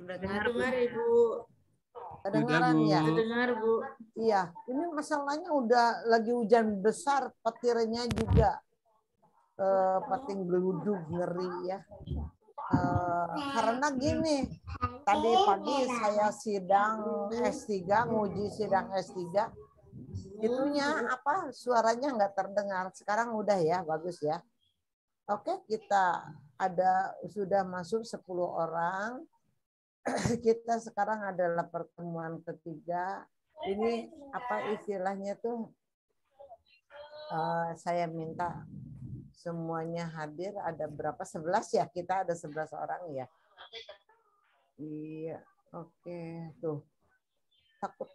Terdengar, Bu. Ibu. Kedengaran ya? Terdengar, Bu. Iya, ini masalahnya udah lagi hujan besar, petirnya juga peting geludug ngeri ya. Karena gini, tadi pagi saya sidang S3, nguji sidang S3, itunya apa suaranya nggak terdengar. Sekarang udah ya, bagus ya. Oke, kita sudah masuk 10 orang. Kita sekarang adalah pertemuan ketiga. Ini apa istilahnya tuh? Saya minta semuanya hadir. Ada berapa? 11 ya? Kita ada 11 orang ya. Iya, oke. Tuh. Takut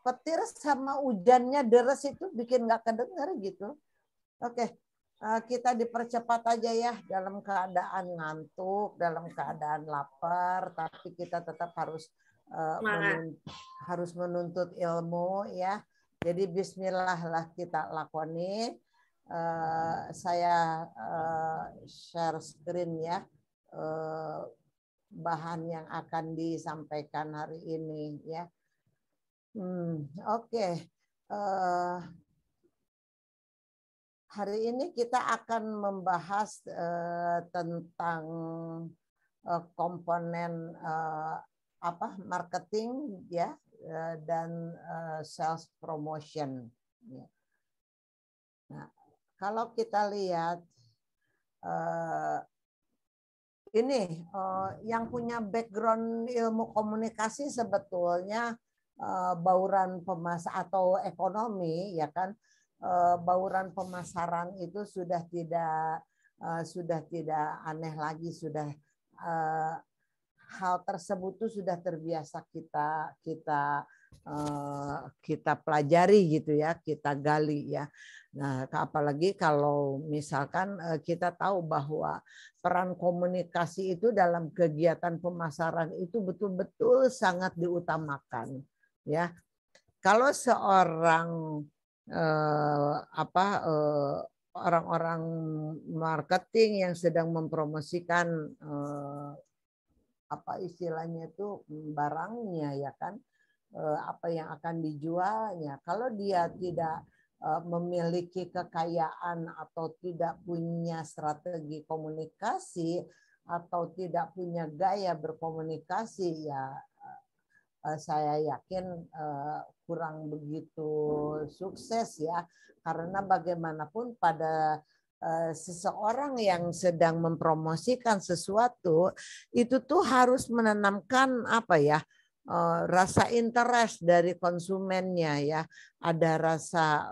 petir sama hujannya deres itu bikin nggak kedengar gitu. Oke. Kita dipercepat aja ya, dalam keadaan ngantuk, dalam keadaan lapar, tapi kita tetap harus menuntut ilmu ya. Jadi Bismillah lah kita lakoni. Saya share screen ya, bahan yang akan disampaikan hari ini ya. Oke. Hari ini kita akan membahas tentang komponen marketing ya dan sales promotion. Nah, kalau kita lihat ini yang punya background ilmu komunikasi sebetulnya bauran pemasaran atau ekonomi ya kan. Bauran pemasaran itu sudah tidak aneh lagi, sudah hal tersebut tuh sudah terbiasa kita pelajari gitu ya, kita gali ya. Nah, apalagi kalau misalkan kita tahu bahwa peran komunikasi itu dalam kegiatan pemasaran itu betul-betul sangat diutamakan ya. Kalau seorang orang-orang marketing yang sedang mempromosikan apa istilahnya itu barangnya ya kan, apa yang akan dijualnya, kalau dia tidak memiliki kekayaan atau tidak punya strategi komunikasi atau tidak punya gaya berkomunikasi ya saya yakin kurang begitu sukses ya, karena bagaimanapun pada seseorang yang sedang mempromosikan sesuatu itu tuh harus menanamkan apa ya, rasa interest dari konsumennya ya, ada rasa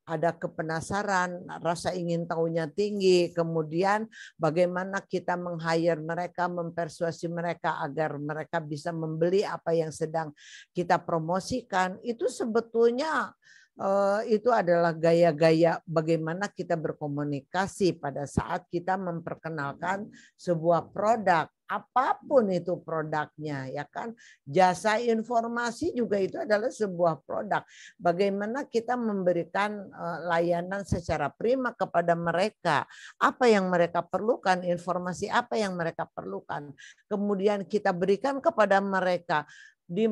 ada kepenasaran, rasa ingin tahunya tinggi, kemudian bagaimana kita meng-hire mereka, mempersuasi mereka agar mereka bisa membeli apa yang sedang kita promosikan. Itu sebetulnya itu adalah gaya-gaya bagaimana kita berkomunikasi pada saat kita memperkenalkan sebuah produk, apapun itu produknya ya kan. Jasa informasi juga itu adalah sebuah produk. Bagaimana kita memberikan layanan secara prima kepada mereka, apa yang mereka perlukan, informasi apa yang mereka perlukan, kemudian kita berikan kepada mereka. Di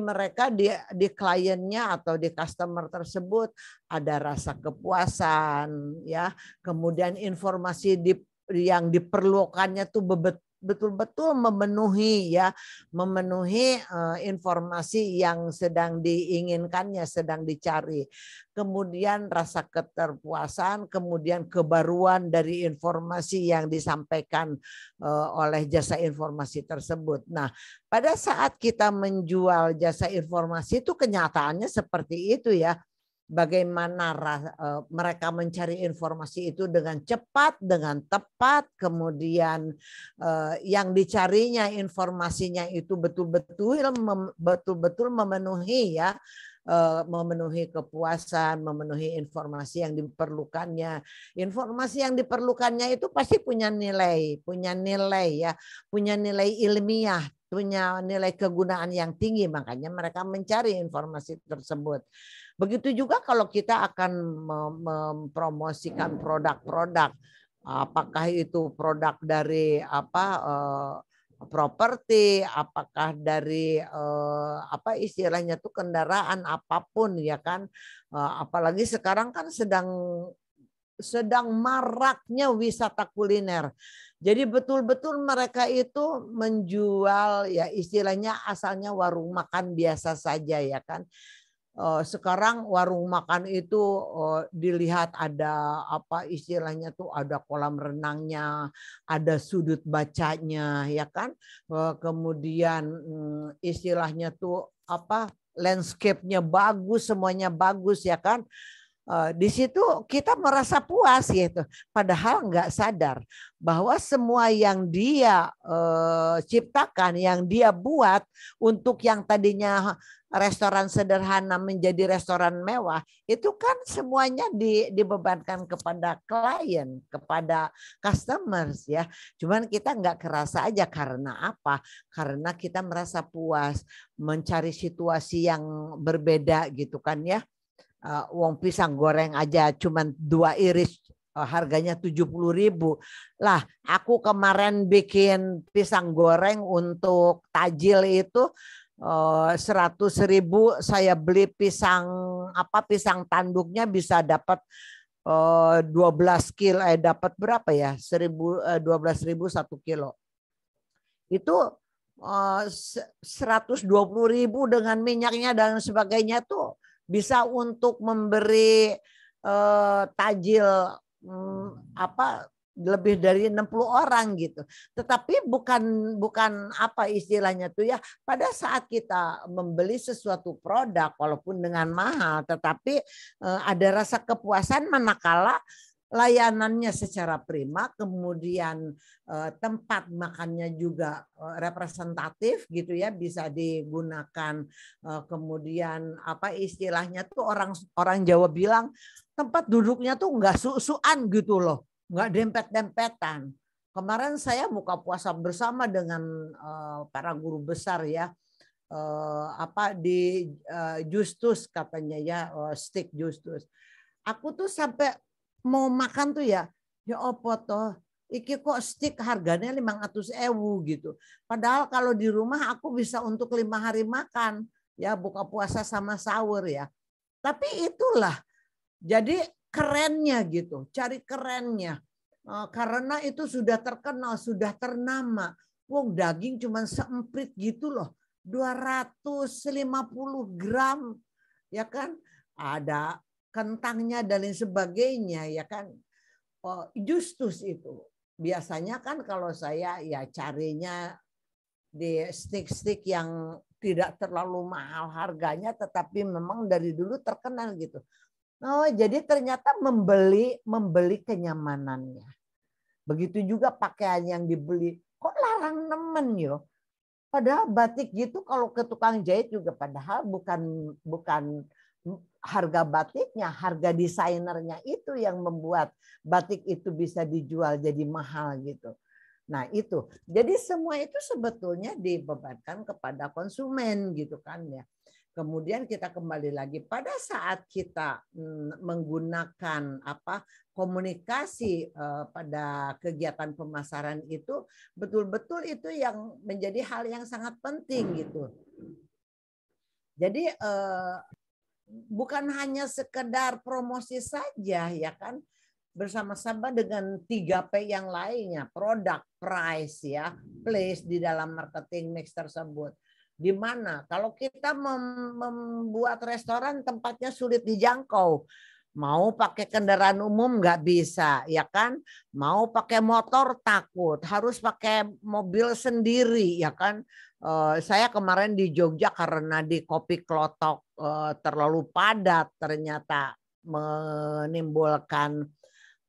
kliennya atau di customer tersebut ada rasa kepuasan ya, kemudian informasi yang diperlukannya tuh betul-betul memenuhi informasi yang sedang diinginkannya, sedang dicari. Kemudian rasa keterpuasan, kemudian kebaruan dari informasi yang disampaikan oleh jasa informasi tersebut. Nah, pada saat kita menjual jasa informasi itu kenyataannya seperti itu ya. Bagaimana mereka mencari informasi itu dengan cepat, dengan tepat, kemudian yang dicarinya informasinya itu betul-betul memenuhi ya, memenuhi kepuasan, memenuhi informasi yang diperlukannya. Informasi yang diperlukannya itu pasti punya nilai ya, punya nilai ilmiah, punya nilai kegunaan yang tinggi, makanya mereka mencari informasi tersebut. Begitu juga kalau kita akan mempromosikan produk-produk, Apakah itu produk dari properti, apakah dari apa istilahnya tuh kendaraan apapun ya kan. Apalagi sekarang kan sedang maraknya wisata kuliner. Jadi betul-betul mereka itu menjual ya istilahnya asalnya warung makan biasa saja ya kan. Sekarang warung makan itu dilihat ada apa istilahnya tuh ada kolam renangnya, ada sudut bacanya ya kan. Kemudian istilahnya tuh apa landscape-nya bagus, semuanya bagus ya kan. Di situ kita merasa puas gitu. Padahal nggak sadar bahwa semua yang dia ciptakan, yang dia buat untuk yang tadinya restoran sederhana menjadi restoran mewah, itu kan semuanya dibebankan kepada klien, kepada customers ya. Cuman kita nggak kerasa aja karena apa? Karena kita merasa puas mencari situasi yang berbeda gitu kan ya. Wong pisang goreng aja cuman 2 iris harganya 70.000. Lah, aku kemarin bikin pisang goreng untuk tajil itu 100.000. Saya beli pisang tanduknya bisa dapat 12 kilo, dapat berapa ya? 12.000 1 kilo. Itu 120.000 dengan minyaknya dan sebagainya tuh bisa untuk memberi tajil apa lebih dari 60 orang gitu. Tetapi bukan apa istilahnya tuh ya, pada saat kita membeli sesuatu produk walaupun dengan mahal, tetapi ada rasa kepuasan manakala layanannya secara prima, kemudian tempat makannya juga representatif gitu ya, bisa digunakan. Kemudian apa istilahnya tuh orang Jawa bilang tempat duduknya tuh nggak susuan gitu loh, nggak dempet-dempetan. Kemarin saya buka puasa bersama dengan para guru besar ya, apa di Justus katanya ya, steak Justus. Aku tuh sampai mau makan tuh ya opo toh iki kok stick harganya 500.000 gitu. Padahal kalau di rumah aku bisa untuk 5 hari makan ya, buka puasa sama sahur ya. Tapi itulah jadi kerennya gitu, cari kerennya. Karena itu sudah terkenal, sudah ternama. Wong daging cuma seemprit gitu loh, 250 gram ya kan. Ada kentangnya dan lain sebagainya ya kan. Justus itu biasanya kan kalau saya ya carinya di stick-stick yang tidak terlalu mahal harganya, tetapi memang dari dulu terkenal gitu. Jadi ternyata membeli kenyamanannya. Begitu juga pakaian yang dibeli, kok larang nemen yo. Padahal batik gitu kalau ke tukang jahit juga padahal bukan harga batiknya, harga desainernya itu yang membuat batik itu bisa dijual jadi mahal gitu. Nah itu, jadi semua itu sebetulnya dibebankan kepada konsumen gitu kan ya. Kemudian kita kembali lagi pada saat kita menggunakan apa komunikasi pada kegiatan pemasaran itu, betul-betul itu yang menjadi hal yang sangat penting gitu. Jadi bukan hanya sekedar promosi saja ya kan, bersama-sama dengan 3P yang lainnya, produk, price ya, place di dalam marketing mix tersebut. Di mana kalau kita membuat restoran tempatnya sulit dijangkau, mau pakai kendaraan umum nggak bisa ya kan, mau pakai motor takut, harus pakai mobil sendiri ya kan. Saya kemarin di Jogja karena di Kopi Klotok terlalu padat ternyata menimbulkan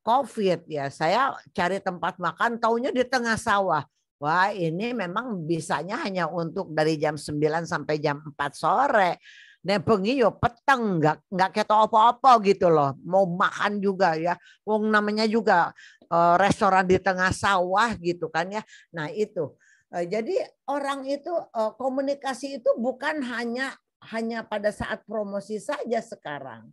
COVID ya, saya cari tempat makan taunya di tengah sawah. Wah, ini memang bisanya hanya untuk dari jam 9 sampai jam 4 sore. Nah, bengi yo peteng, nggak ketok apa-apa gitu loh. Mau makan juga ya. Wong namanya juga restoran di tengah sawah gitu kan ya. Nah, itu. Jadi orang itu komunikasi itu bukan hanya pada saat promosi saja sekarang.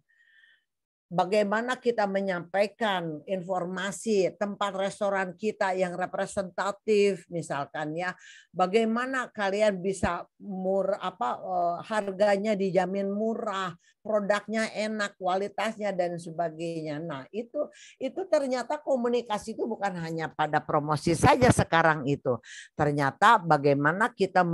bagaimana kita menyampaikan informasi tempat restoran kita yang representatif misalkan ya, bagaimana kalian bisa harganya dijamin murah, produknya enak, kualitasnya dan sebagainya. Nah, itu ternyata komunikasi itu bukan hanya pada promosi saja sekarang itu. Ternyata bagaimana kita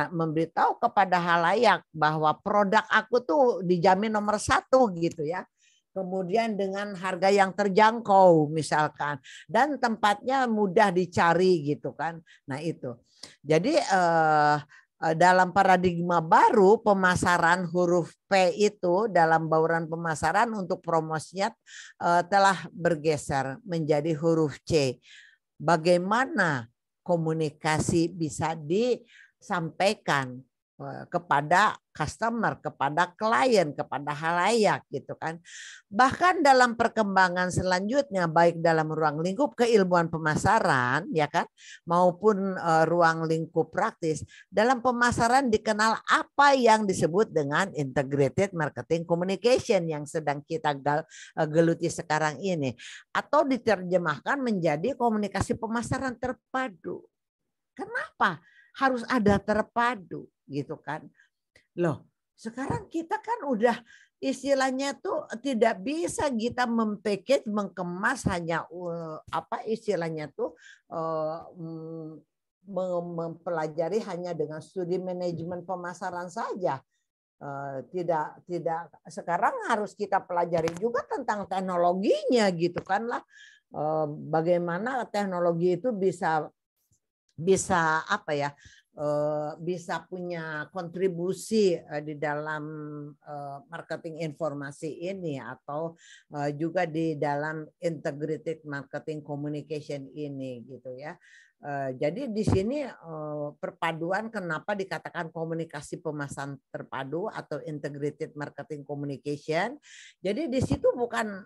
memberitahu kepada halayak bahwa produk aku tuh dijamin nomor 1 gitu ya. Kemudian dengan harga yang terjangkau misalkan, dan tempatnya mudah dicari gitu kan. Nah itu. Jadi dalam paradigma baru pemasaran huruf P itu dalam bauran pemasaran untuk promosinya telah bergeser menjadi huruf C. Bagaimana komunikasi bisa disampaikan kepada customer, kepada klien, kepada halayak gitu kan. Bahkan dalam perkembangan selanjutnya baik dalam ruang lingkup keilmuan pemasaran ya kan maupun ruang lingkup praktis, dalam pemasaran dikenal apa yang disebut dengan integrated marketing communication yang sedang kita geluti sekarang ini, atau diterjemahkan menjadi komunikasi pemasaran terpadu. Kenapa harus ada terpadu gitu kan? Loh, sekarang kita kan udah istilahnya tuh tidak bisa kita mempackage, mengemas hanya istilahnya tuh mempelajari hanya dengan studi manajemen pemasaran saja. Tidak sekarang harus kita pelajari juga tentang teknologinya gitu kan lah. Bagaimana teknologi itu bisa apa ya, bisa punya kontribusi di dalam marketing informasi ini, atau juga di dalam integrated marketing communication ini gitu ya. Jadi di sini perpaduan, kenapa dikatakan komunikasi pemasaran terpadu atau integrated marketing communication. Jadi di situ bukan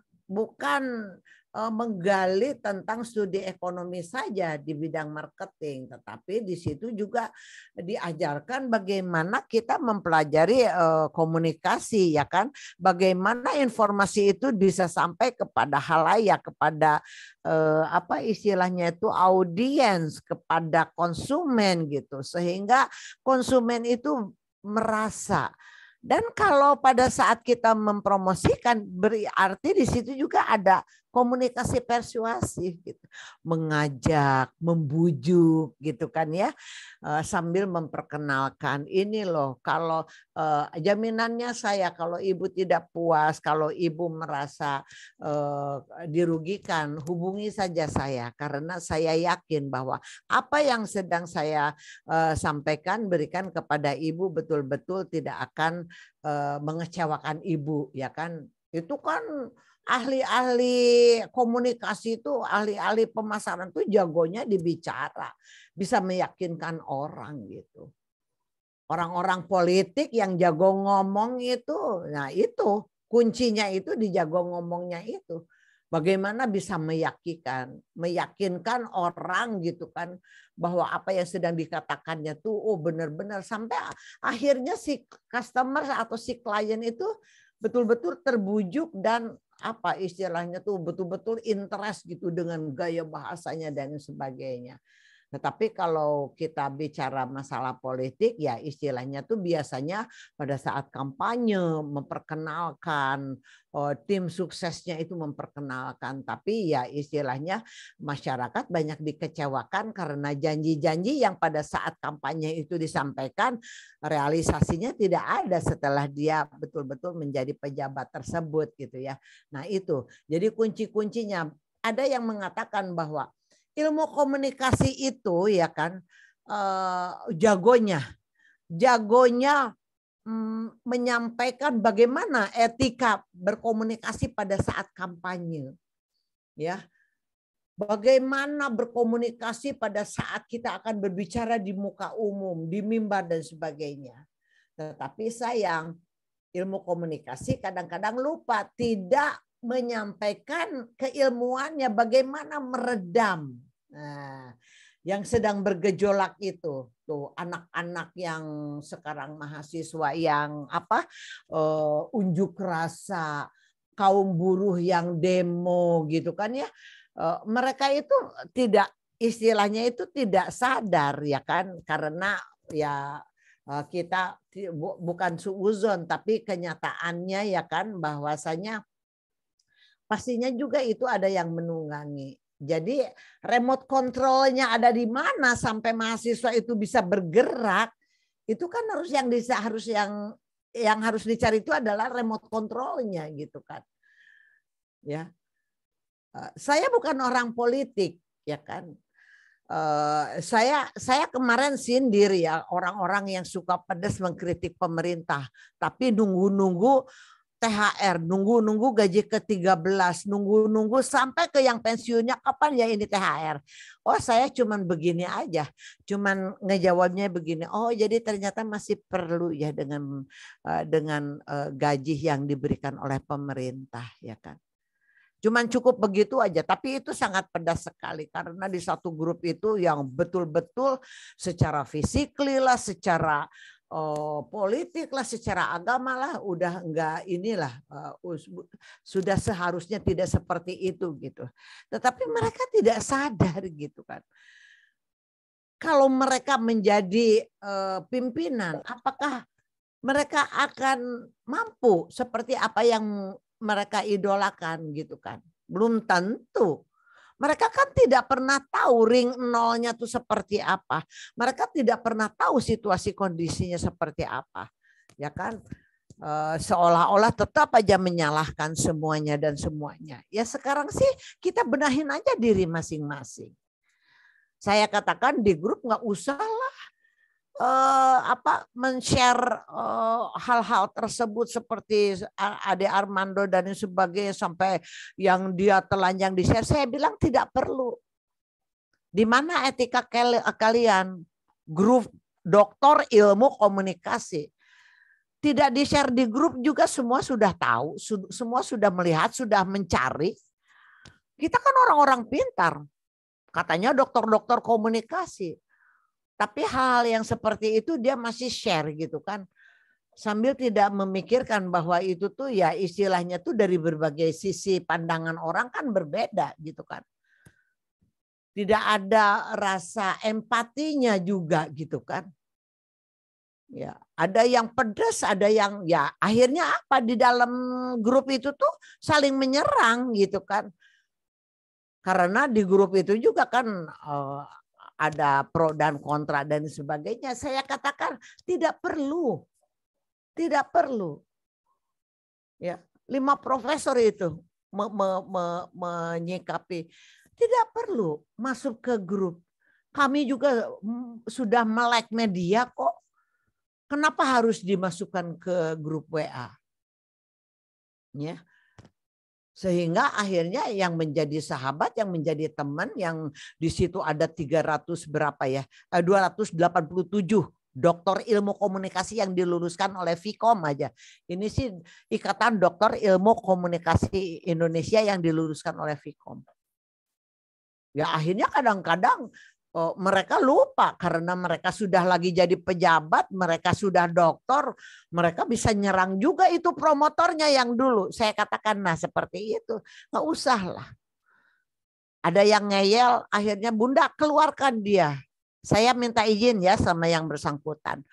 menggali tentang studi ekonomi saja di bidang marketing, tetapi di situ juga diajarkan bagaimana kita mempelajari komunikasi ya kan, bagaimana informasi itu bisa sampai kepada halayak, kepada istilahnya itu audiens, kepada konsumen gitu, sehingga konsumen itu merasa. Dan kalau pada saat kita mempromosikan, berarti di situ juga ada komunikasi persuasif gitu, mengajak, membujuk gitu kan ya, sambil memperkenalkan ini loh, kalau jaminannya saya, kalau ibu tidak puas, kalau ibu merasa dirugikan, hubungi saja saya, karena saya yakin bahwa apa yang sedang saya sampaikan, berikan kepada ibu betul-betul tidak akan mengecewakan ibu ya kan. Itu kan ahli-ahli komunikasi itu, ahli-ahli pemasaran itu jagonya dibicara, bisa meyakinkan orang gitu. Orang-orang politik yang jago ngomong itu, nah itu kuncinya itu di jago ngomongnya itu. Bagaimana bisa meyakinkan orang gitu kan, bahwa apa yang sedang dikatakannya tuh benar-benar, sampai akhirnya si customer atau si klien itu betul-betul terbujuk dan apa istilahnya tuh betul-betul interest gitu dengan gaya bahasanya dan sebagainya. Tetapi kalau kita bicara masalah politik, ya istilahnya tuh biasanya pada saat kampanye memperkenalkan, tim suksesnya itu memperkenalkan. Tapi ya istilahnya masyarakat banyak dikecewakan karena janji-janji yang pada saat kampanye itu disampaikan, realisasinya tidak ada setelah dia betul-betul menjadi pejabat tersebut gitu ya. Nah itu, jadi kunci-kuncinya. Ada yang mengatakan bahwa ilmu komunikasi itu ya kan jagonya menyampaikan bagaimana etika berkomunikasi pada saat kampanye ya, bagaimana berkomunikasi pada saat kita akan berbicara di muka umum, di mimbar dan sebagainya. Tetapi sayang, ilmu komunikasi kadang-kadang lupa, tidak menyampaikan keilmuannya bagaimana meredam. Nah, yang sedang bergejolak itu tuh anak-anak yang sekarang mahasiswa yang unjuk rasa, kaum buruh yang demo gitu kan ya. Mereka itu tidak, istilahnya itu tidak sadar ya kan, karena ya kita bukan suuzon, tapi kenyataannya ya kan bahwasanya pastinya juga itu ada yang menunggangi. Jadi remote controlnya ada di mana sampai mahasiswa itu bisa bergerak, itu kan yang harus dicari itu adalah remote controlnya gitu kan. Ya, saya bukan orang politik ya kan. Saya kemarin sindir ya orang-orang yang suka pedas mengkritik pemerintah, tapi nunggu-nunggu THR, nunggu-nunggu gaji ke-13, nunggu-nunggu sampai ke yang pensiunnya kapan ya ini THR. Oh, saya cuman begini aja, cuman ngejawabnya begini. Oh, jadi ternyata masih perlu ya dengan gaji yang diberikan oleh pemerintah ya kan. Cuman cukup begitu aja, tapi itu sangat pedas sekali karena di satu grup itu yang betul-betul secara fisikly lah, secara politik lah, secara agama lah, udah enggak inilah, sudah seharusnya tidak seperti itu gitu. Tetapi mereka tidak sadar gitu kan. Kalau mereka menjadi pimpinan, apakah mereka akan mampu seperti apa yang mereka idolakan gitu kan? Belum tentu. Mereka kan tidak pernah tahu ring nolnya tuh seperti apa. Mereka tidak pernah tahu situasi kondisinya seperti apa. Ya kan? Seolah-olah tetap aja menyalahkan semuanya dan semuanya. Ya sekarang sih kita benahin aja diri masing-masing. Saya katakan di grup nggak usah lah men-share hal-hal tersebut seperti Ade Armando dan sebagainya sampai yang dia telanjang di share. Saya bilang tidak perlu. Di mana etika kalian? Grup doktor ilmu komunikasi. Tidak di-share di grup juga semua sudah tahu, semua sudah melihat, sudah mencari. Kita kan orang-orang pintar. Katanya dokter-dokter komunikasi. Tapi hal yang seperti itu dia masih share gitu kan. Sambil tidak memikirkan bahwa itu tuh ya istilahnya tuh dari berbagai sisi pandangan orang kan berbeda gitu kan. Tidak ada rasa empatinya juga gitu kan. Ya, ada yang pedas, ada yang ya akhirnya apa di dalam grup itu tuh saling menyerang gitu kan. Karena di grup itu juga kan ada pro dan kontra dan sebagainya. Saya katakan tidak perlu. Tidak perlu. Ya, 5 profesor itu menyikapi. Tidak perlu masuk ke grup. Kami juga sudah melek media kok. Kenapa harus dimasukkan ke grup WA? Ya. Sehingga akhirnya yang menjadi sahabat, yang menjadi teman, yang di situ ada 300 berapa ya, 287 doktor ilmu komunikasi yang diluluskan oleh Vkom aja. Ini sih Ikatan Dokter Ilmu Komunikasi Indonesia yang diluluskan oleh Vkom. Ya akhirnya kadang-kadang mereka lupa karena mereka sudah lagi jadi pejabat, mereka sudah doktor, mereka bisa nyerang juga itu promotornya yang dulu. Saya katakan nah seperti itu, nggak usah lah. Ada yang ngeyel, akhirnya Bunda keluarkan dia. Saya minta izin ya sama yang bersangkutan.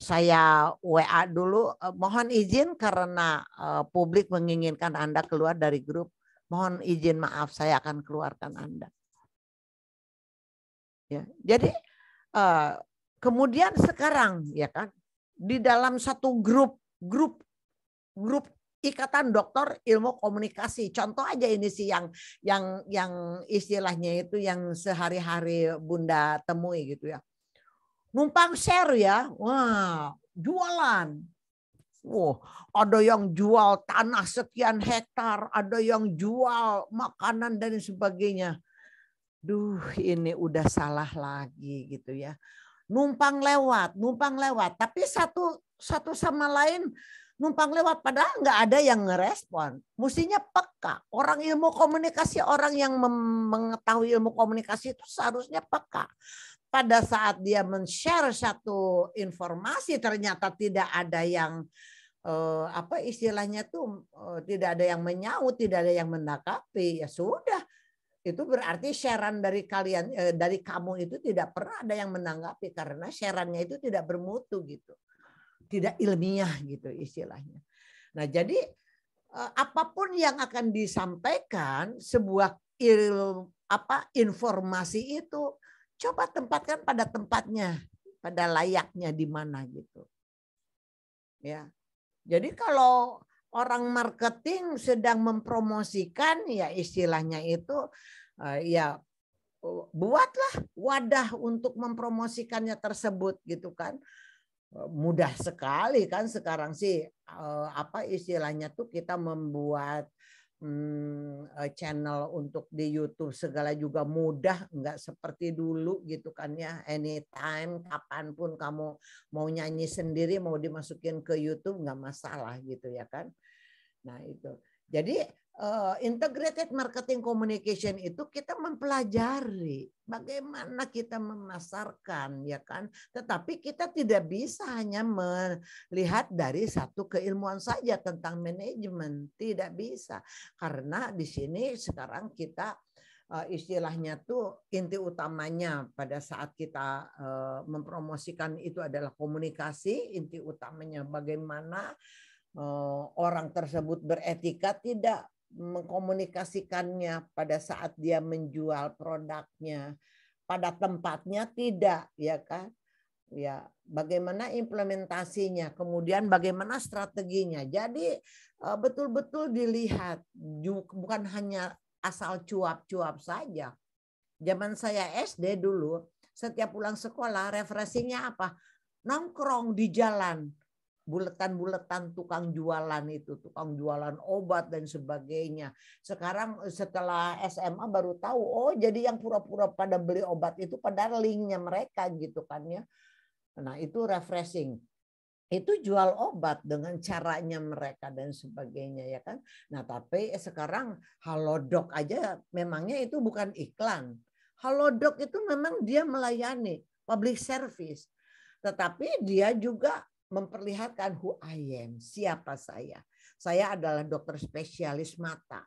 Saya WA dulu, mohon izin karena publik menginginkan Anda keluar dari grup. Mohon izin maaf, saya akan keluarkan Anda. Ya, jadi kemudian sekarang ya kan di dalam satu grup Ikatan Dokter Ilmu Komunikasi. Contoh aja ini sih yang istilahnya itu yang sehari-hari Bunda temui gitu ya. Numpang share ya. Wah, jualan. Wah, ada yang jual tanah sekian hektar, ada yang jual makanan dan sebagainya. Duh, ini udah salah lagi gitu ya. Numpang lewat. Tapi satu sama lain numpang lewat. Padahal nggak ada yang ngerespon. Mestinya peka. Orang ilmu komunikasi, orang yang mengetahui ilmu komunikasi itu seharusnya peka. Pada saat dia men-share satu informasi ternyata tidak ada yang apa istilahnya tuh tidak ada yang menyaut, tidak ada yang menanggapi, ya sudah. Itu berarti sharean dari kalian, dari kamu itu tidak pernah ada yang menanggapi karena shareannya itu tidak bermutu gitu, tidak ilmiah gitu istilahnya. Nah jadi apapun yang akan disampaikan sebuah informasi itu coba tempatkan pada tempatnya, pada layaknya di mana gitu. Ya. Jadi kalau orang marketing sedang mempromosikan ya istilahnya itu ya buatlah wadah untuk mempromosikannya tersebut gitu kan. Mudah sekali kan sekarang sih apa istilahnya tuh kita membuat channel untuk di YouTube segala juga mudah, nggak seperti dulu gitu kan ya, anytime kapanpun kamu mau nyanyi sendiri mau dimasukin ke YouTube nggak masalah gitu ya kan. Nah itu jadi integrated marketing communication itu kita mempelajari bagaimana kita memasarkan ya kan, tetapi kita tidak bisa hanya melihat dari satu keilmuan saja tentang manajemen, tidak bisa karena di sini sekarang kita istilahnya tuh inti utamanya pada saat kita mempromosikan itu adalah komunikasi, inti utamanya bagaimana orang tersebut beretika tidak mengkomunikasikannya pada saat dia menjual produknya pada tempatnya tidak ya kan ya bagaimana implementasinya kemudian bagaimana strateginya jadi betul-betul dilihat bukan hanya asal cuap-cuap saja. Zaman saya SD dulu setiap pulang sekolah refreshingnya apa nongkrong di jalan buletan-buletan tukang jualan itu, tukang jualan obat dan sebagainya. Sekarang setelah SMA baru tahu, oh jadi yang pura-pura pada beli obat itu pada linknya mereka gitu kan ya. Nah itu refreshing. Itu jual obat dengan caranya mereka dan sebagainya ya kan. Nah tapi sekarang Halodoc aja memangnya itu bukan iklan. Halodoc itu memang dia melayani public service. Tetapi dia juga memperlihatkan who I am, siapa saya. Saya adalah dokter spesialis mata.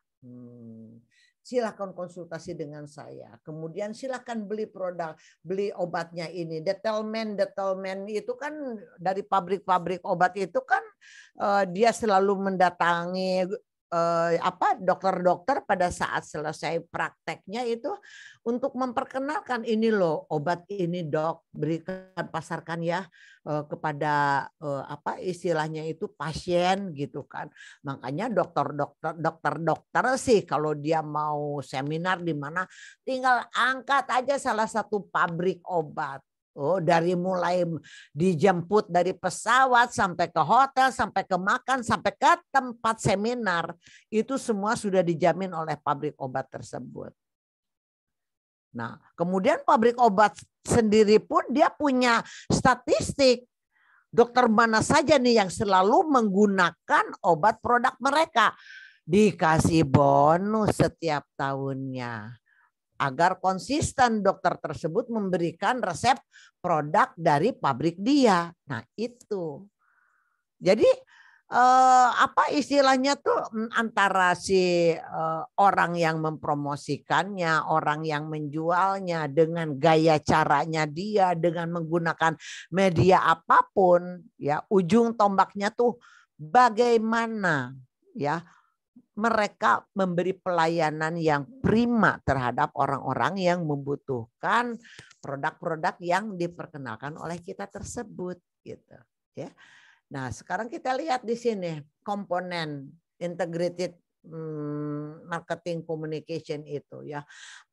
Silakan konsultasi dengan saya. Kemudian silakan beli produk, beli obatnya ini. Detelmen itu kan dari pabrik-pabrik obat itu kan dia selalu mendatangi dokter-dokter pada saat selesai prakteknya itu untuk memperkenalkan ini loh obat ini dok berikan pasarkan ya kepada istilahnya itu pasien gitu kan. Makanya dokter sih kalau dia mau seminar di mana tinggal angkat aja salah satu pabrik obat. Oh, dari mulai dijemput dari pesawat sampai ke hotel, sampai ke makan, sampai ke tempat seminar, itu semua sudah dijamin oleh pabrik obat tersebut. Nah, kemudian pabrik obat sendiri pun dia punya statistik. Dokter mana saja nih yang selalu menggunakan obat produk mereka. Dikasih bonus setiap tahunnya. Agar konsisten dokter tersebut memberikan resep produk dari pabrik dia. Nah itu. Jadi apa istilahnya tuh antara si orang yang mempromosikannya, orang yang menjualnya dengan gaya caranya dia, dengan menggunakan media apapun, ya ujung tombaknya tuh bagaimana ya mereka memberi pelayanan yang prima terhadap orang-orang yang membutuhkan produk-produk yang diperkenalkan oleh kita tersebut gitu ya. Nah, sekarang kita lihat di sini komponen integrated marketing communication itu ya.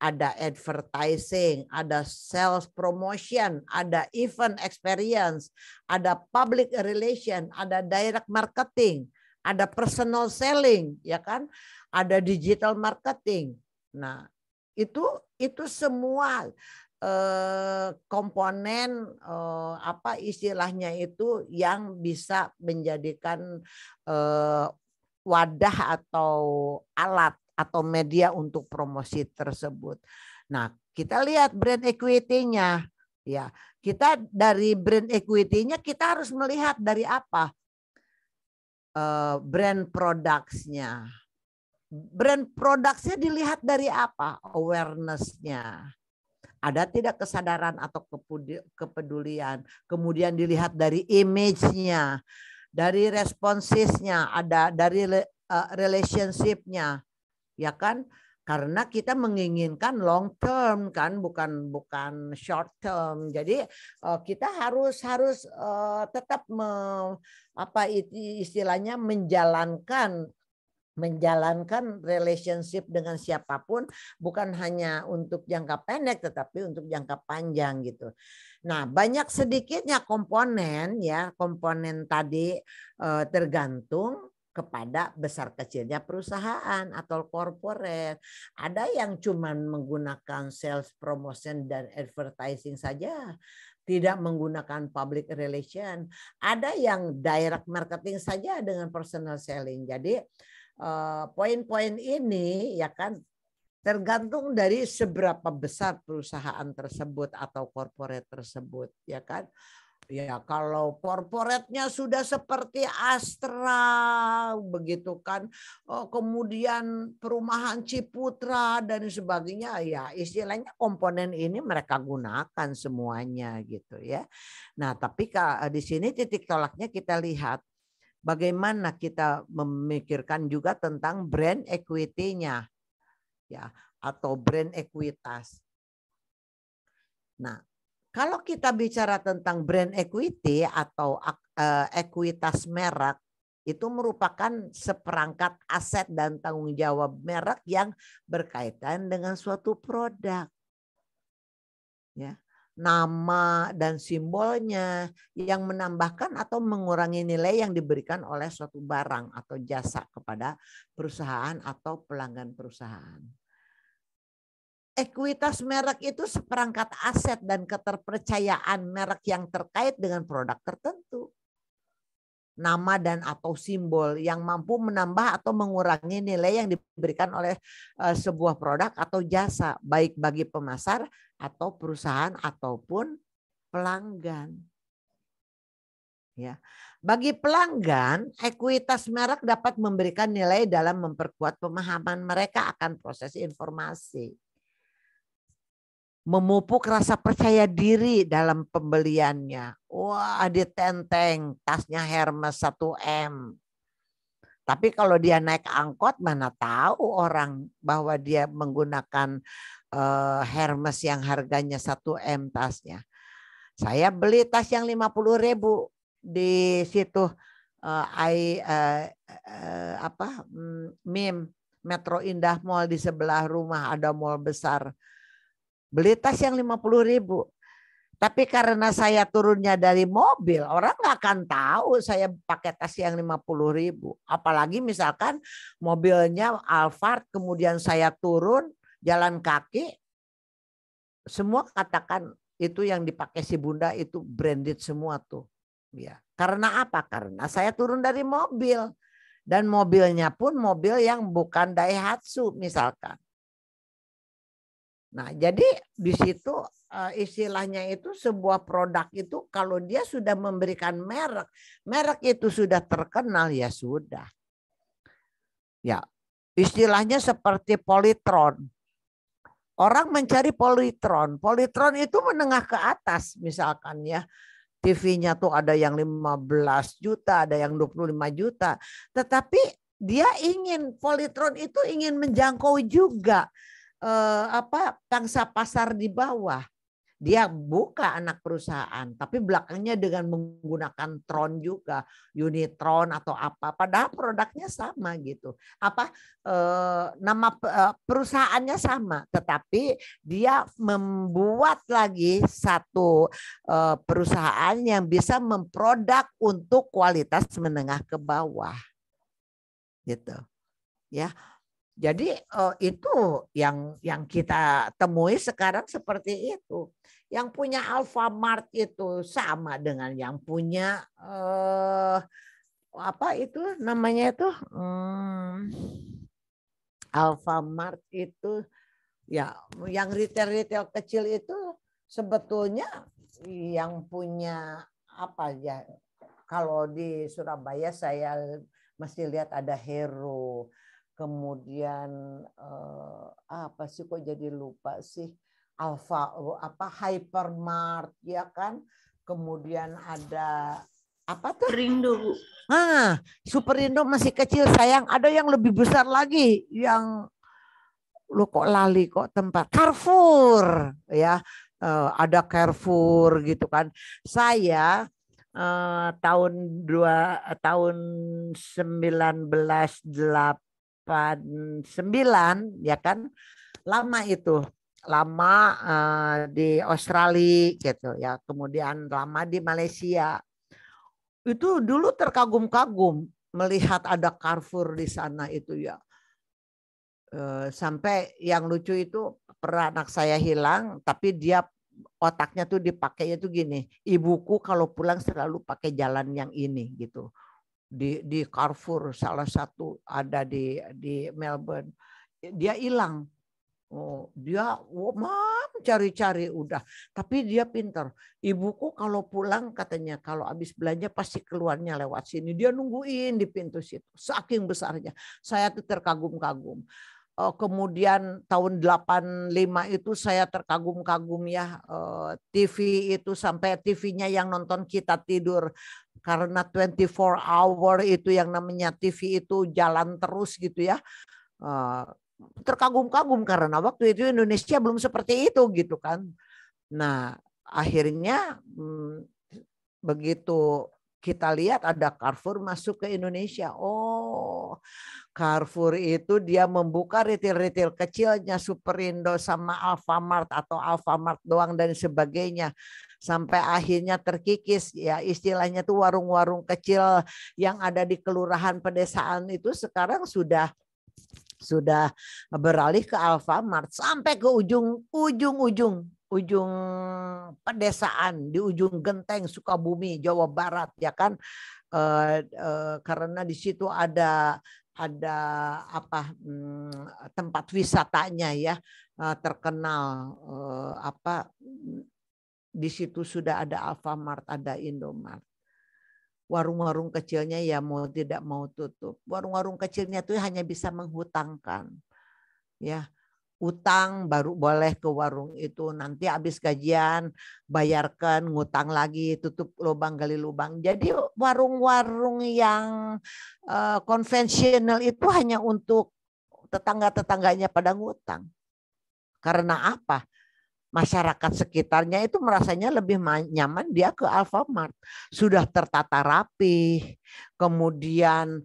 Ada advertising, ada sales promotion, ada event experience, ada public relation, ada direct marketing, ada personal selling, ya kan? Ada digital marketing. Nah, itu semua komponen apa istilahnya itu yang bisa menjadikan wadah atau alat atau media untuk promosi tersebut. Nah, kita lihat brand equity-nya. Ya, kita dari brand equity-nya kita harus melihat dari apa? brand products-nya. Brand products-nya dilihat dari apa? Awareness-nya. Ada tidak kesadaran atau kepedulian. Kemudian dilihat dari image-nya, dari responsisnya, ada dari relationship-nya. Ya kan? Karena kita menginginkan long term kan, bukan short term. Jadi kita harus tetap istilahnya menjalankan relationship dengan siapapun, bukan hanya untuk jangka pendek tetapi untuk jangka panjang gitu. Nah, banyak sedikitnya komponen tadi tergantung kepada besar kecilnya perusahaan atau corporate. Ada yang cuma menggunakan sales promotion dan advertising saja, tidak menggunakan public relation. Ada yang direct marketing saja dengan personal selling. Jadi poin-poin ini ya kan tergantung dari seberapa besar perusahaan tersebut atau corporate tersebut, ya kan. Ya kalau korporatnya sudah seperti Astra begitu kan, kemudian perumahan Ciputra dan sebagainya, ya istilahnya komponen ini mereka gunakan semuanya gitu ya. Nah tapi di sini titik tolaknya kita lihat bagaimana kita memikirkan juga tentang brand equity-nya ya atau brand ekuitas. Nah, kalau kita bicara tentang brand equity atau ekuitas merek, itu merupakan seperangkat aset dan tanggung jawab merek yang berkaitan dengan suatu produk. Ya, nama dan simbolnya yang menambahkan atau mengurangi nilai yang diberikan oleh suatu barang atau jasa kepada perusahaan atau pelanggan perusahaan. Ekuitas merek itu seperangkat aset dan keterpercayaan merek yang terkait dengan produk tertentu. Nama dan atau simbol yang mampu menambah atau mengurangi nilai yang diberikan oleh sebuah produk atau jasa, baik bagi pemasar atau perusahaan ataupun pelanggan. Ya. Bagi pelanggan, ekuitas merek dapat memberikan nilai dalam memperkuat pemahaman mereka akan proses informasi. Memupuk rasa percaya diri dalam pembeliannya. Wah, ditenteng tasnya Hermes 1M. Tapi kalau dia naik angkot mana tahu orang bahwa dia menggunakan Hermes yang harganya 1M tasnya. Saya beli tas yang 50.000 di situ MIM Metro Indah Mall di sebelah rumah ada mall besar. Beli tas yang 50.000. Tapi karena saya turunnya dari mobil, orang nggak akan tahu saya pakai tas yang 50.000. Apalagi misalkan mobilnya Alphard, kemudian saya turun jalan kaki, semua katakan itu yang dipakai si Bunda itu branded semua tuh. Ya. Karena apa? Karena saya turun dari mobil. Dan mobilnya pun mobil yang bukan Daihatsu misalkan. Nah, jadi di situ istilahnya itu sebuah produk itu kalau dia sudah memberikan merek itu sudah terkenal ya sudah. Ya, istilahnya seperti Polytron. Orang mencari Polytron. Polytron itu menengah ke atas misalkan ya. TV-nya tuh ada yang 15 juta, ada yang 25 juta. Tetapi dia Polytron itu ingin menjangkau juga pangsa pasar di bawah. Dia buka anak perusahaan, tapi belakangnya dengan menggunakan Tron juga, Unitron atau apa. Padahal produknya sama gitu. Nama perusahaannya sama, tetapi dia membuat lagi satu perusahaan yang bisa memproduk untuk kualitas menengah ke bawah, gitu, ya. Jadi itu yang kita temui sekarang seperti itu. Yang punya Alfamart itu sama dengan yang punya apa itu namanya itu Alfamart itu ya yang retail kecil itu sebetulnya yang punya apa ya, kalau di Surabaya saya Masih lihat ada Hero. Kemudian apa sih kok jadi lupa sih? Alfa Hypermart ya kan? Kemudian ada apa tuh? Superindo, Bu. Superindo masih kecil sayang. Ada yang lebih besar lagi yang lu kok lali kok tempat Carrefour ya. Ada Carrefour gitu kan. Saya tahun 1989 ya kan, lama itu, lama di Australia gitu ya, kemudian lama di Malaysia. Itu dulu terkagum-kagum melihat ada Carrefour di sana itu ya. Sampai yang lucu itu pernah anak saya hilang, tapi dia otaknya tuh dipakainya tuh gini, ibuku kalau pulang selalu pakai jalan yang ini gitu. Di Carrefour salah satu ada di Melbourne, dia hilang. Dia cari-cari udah, tapi dia pintar. Ibuku kalau pulang katanya kalau habis belanja pasti keluarnya lewat sini. Dia nungguin di pintu situ, saking besarnya. Saya tuh terkagum-kagum. Kemudian tahun 85 itu saya terkagum-kagum ya, TV itu sampai TV-nya yang nonton kita tidur, karena 24 hour itu yang namanya TV itu jalan terus gitu ya. Terkagum-kagum karena waktu itu Indonesia belum seperti itu gitu kan. Nah akhirnya begitu kita lihat ada Carrefour masuk ke Indonesia. Oh, Carrefour itu dia membuka retail-retail kecilnya, Superindo sama Alfamart atau Alfamart doang dan sebagainya. Sampai akhirnya terkikis ya, istilahnya tuh warung-warung kecil yang ada di kelurahan pedesaan itu sekarang sudah beralih ke Alfamart sampai ke ujung pedesaan di ujung genteng Sukabumi, Jawa Barat ya kan, karena di situ ada apa tempat wisatanya ya, terkenal, apa di situ sudah ada Alfamart, ada Indomart. Warung-warung kecilnya ya mau tidak mau tutup. Warung-warung kecilnya tuh hanya bisa menghutangkan. Ya, utang baru boleh ke warung itu. Nanti habis gajian bayarkan, ngutang lagi, tutup lubang gali lubang. Jadi warung-warung yang konvensional itu hanya untuk tetangga-tetangganya pada ngutang. Karena apa? Masyarakat sekitarnya itu merasanya lebih nyaman dia ke Alfamart. Sudah tertata rapi, kemudian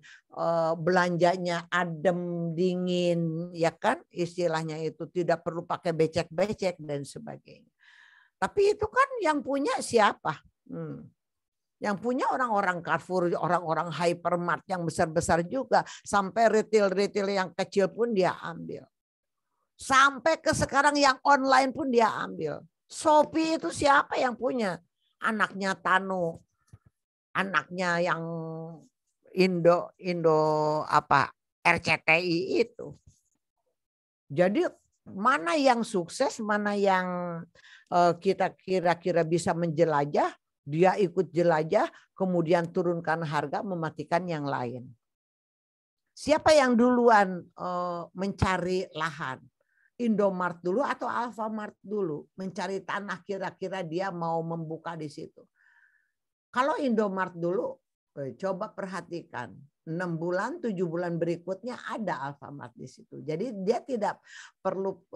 belanjanya adem, dingin, ya kan istilahnya itu tidak perlu pakai becek-becek dan sebagainya. Tapi itu kan yang punya siapa? Yang punya orang-orang Carrefour, orang-orang Hypermart yang besar-besar juga. Sampai retail-retail yang kecil pun dia ambil. Sampai ke sekarang yang online pun dia ambil. Shopee itu siapa yang punya? Anaknya Tanu. Anaknya yang Indo apa RCTI itu. Jadi mana yang sukses, mana yang kita kira-kira bisa menjelajah, dia ikut jelajah, kemudian turunkan harga, mematikan yang lain. Siapa yang duluan mencari lahan? Indomart dulu atau Alfamart dulu? Mencari tanah kira-kira dia mau membuka di situ. Kalau Indomart dulu, coba perhatikan. 6 bulan, 7 bulan berikutnya ada Alfamart di situ. Jadi dia tidak perlu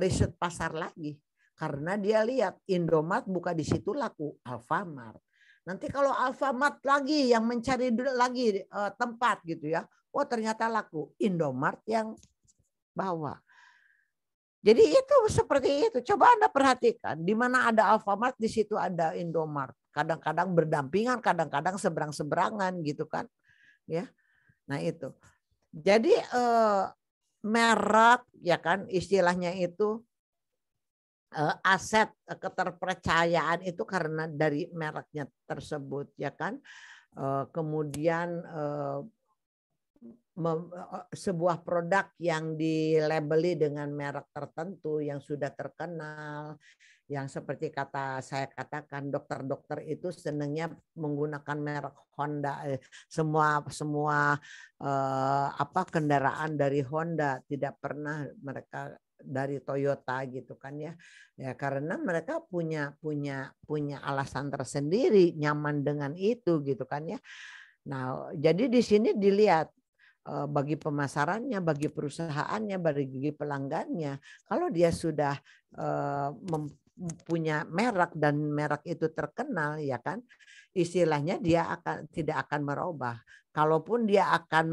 riset pasar lagi. Karena dia lihat Indomart buka di situ laku Alfamart. Nanti kalau Alfamart lagi yang mencari lagi tempat gitu ya. Oh ternyata laku Indomart yang bawa. Jadi itu seperti itu. Coba Anda perhatikan, di mana ada Alfamart di situ ada Indomart. Kadang-kadang berdampingan, kadang-kadang seberang-seberangan gitu kan. Ya. Nah itu. Jadi merek ya kan istilahnya itu aset keterpercayaan itu karena dari mereknya tersebut ya kan. Kemudian sebuah produk yang dilabeli dengan merek tertentu yang sudah terkenal, Yang seperti saya katakan, dokter-dokter itu senangnya menggunakan merek Honda, semua kendaraan dari Honda, tidak pernah mereka dari Toyota gitu kan ya. Ya karena mereka punya alasan tersendiri nyaman dengan itu gitu kan ya. Nah, jadi di sini dilihat bagi pemasarannya, bagi perusahaannya, bagi pelanggannya, kalau dia sudah punya merek dan merek itu terkenal, ya kan, istilahnya dia tidak akan merubah. Kalaupun dia akan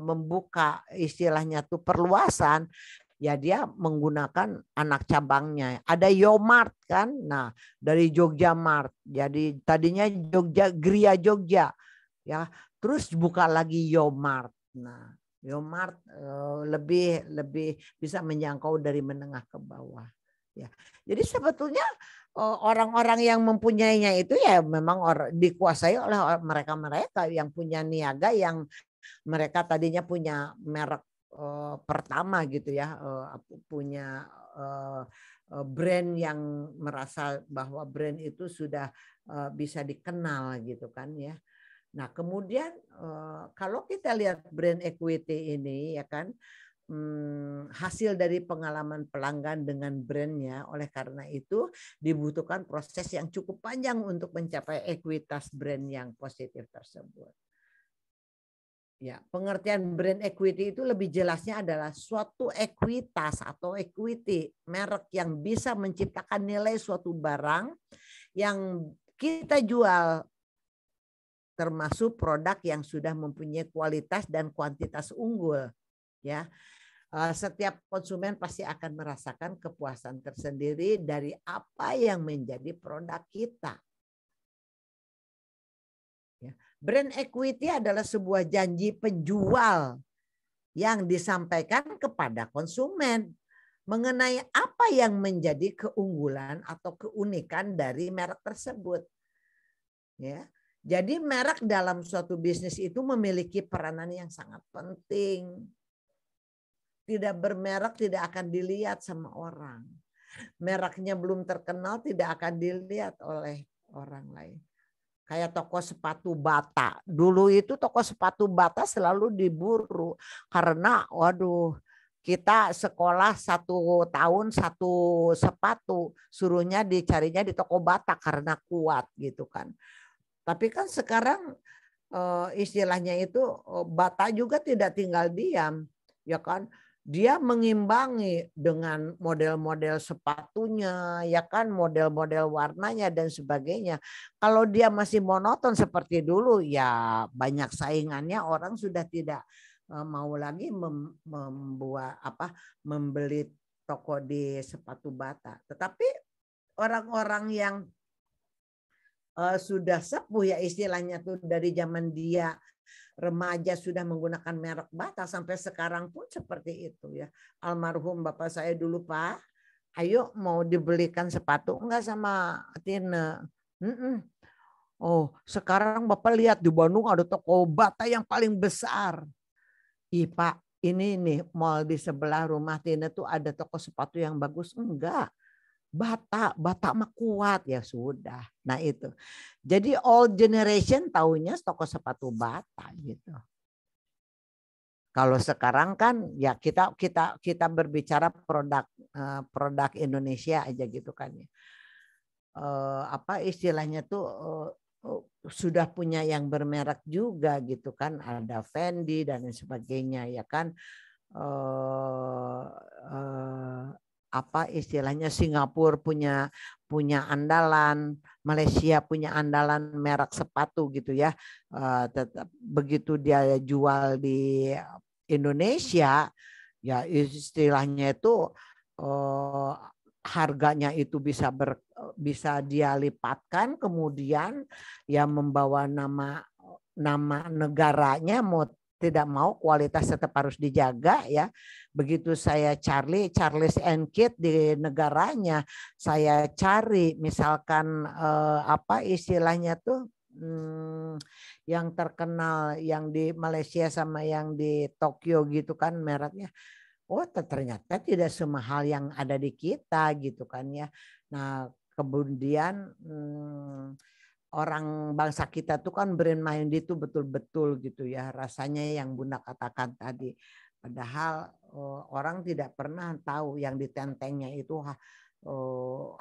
membuka istilahnya tuh perluasan, ya dia menggunakan anak cabangnya. Ada Yomart kan, nah dari Jogja Mart, jadi tadinya Jogja Gria Jogja, ya terus buka lagi Yomart. Nah Yomart lebih bisa menjangkau dari menengah ke bawah. Ya, jadi sebetulnya orang-orang yang mempunyainya itu ya memang dikuasai oleh mereka-mereka yang punya niaga, yang mereka tadinya punya merek pertama gitu ya, punya brand yang merasa bahwa brand itu sudah bisa dikenal gitu kan ya. Nah kemudian kalau kita lihat brand equity ini ya kan, hasil dari pengalaman pelanggan dengan brandnya, oleh karena itu dibutuhkan proses yang cukup panjang untuk mencapai ekuitas brand yang positif tersebut. Ya, pengertian brand equity itu lebih jelasnya adalah suatu ekuitas atau equity merek yang bisa menciptakan nilai suatu barang yang kita jual, termasuk produk yang sudah mempunyai kualitas dan kuantitas unggul. Ya, setiap konsumen pasti akan merasakan kepuasan tersendiri dari apa yang menjadi produk kita. Brand equity adalah sebuah janji penjual yang disampaikan kepada konsumen mengenai apa yang menjadi keunggulan atau keunikan dari merek tersebut. Ya. Jadi merek dalam suatu bisnis itu memiliki peranan yang sangat penting. Tidak bermerek tidak akan dilihat sama orang. Mereknya belum terkenal tidak akan dilihat oleh orang lain. Kayak toko sepatu Bata. Dulu itu toko sepatu Bata selalu diburu. Karena waduh, kita sekolah 1 tahun 1 sepatu. Suruhnya dicarinya di toko Bata karena kuat gitu kan. Tapi kan sekarang istilahnya itu Bata juga tidak tinggal diam. Ya kan. Dia mengimbangi dengan model-model sepatunya, ya kan, model-model warnanya dan sebagainya. Kalau dia masih monoton seperti dulu, ya banyak saingannya, orang sudah tidak mau lagi membeli toko di sepatu Bata. Tetapi orang-orang yang sudah sepuh ya istilahnya tuh dari zaman dia remaja sudah menggunakan merek Bata sampai sekarang pun seperti itu ya. Almarhum bapak saya dulu, Pak, ayo mau dibelikan sepatu enggak sama Tina? Oh sekarang bapak lihat di Bandung ada toko Bata yang paling besar. Ih Pak, ini nih mall di sebelah rumah Tina tuh ada toko sepatu yang bagus. Enggak. Bata mah kuat, ya sudah. Nah itu. Jadi all generation taunya toko sepatu Bata gitu. Kalau sekarang kan ya kita berbicara produk Indonesia aja gitu kan ya. Apa istilahnya tuh sudah punya yang bermerek juga gitu kan, ada Fendi dan sebagainya ya kan. Apa istilahnya Singapura punya andalan, Malaysia punya andalan merek sepatu gitu ya. Tetap begitu dia jual di Indonesia, ya istilahnya itu harganya itu bisa dia lipatkan, kemudian ya membawa nama negaranya, mau tidak mau kualitas tetap harus dijaga ya. Begitu saya Charles and Kate di negaranya, saya cari misalkan apa istilahnya tuh yang terkenal yang di Malaysia sama yang di Tokyo gitu kan mereknya. oh ternyata tidak semahal yang ada di kita gitu kan ya. Nah kemudian orang bangsa kita tuh kan brand minded itu betul-betul gitu ya, rasanya yang Bunda katakan tadi. Padahal orang tidak pernah tahu yang ditentengnya itu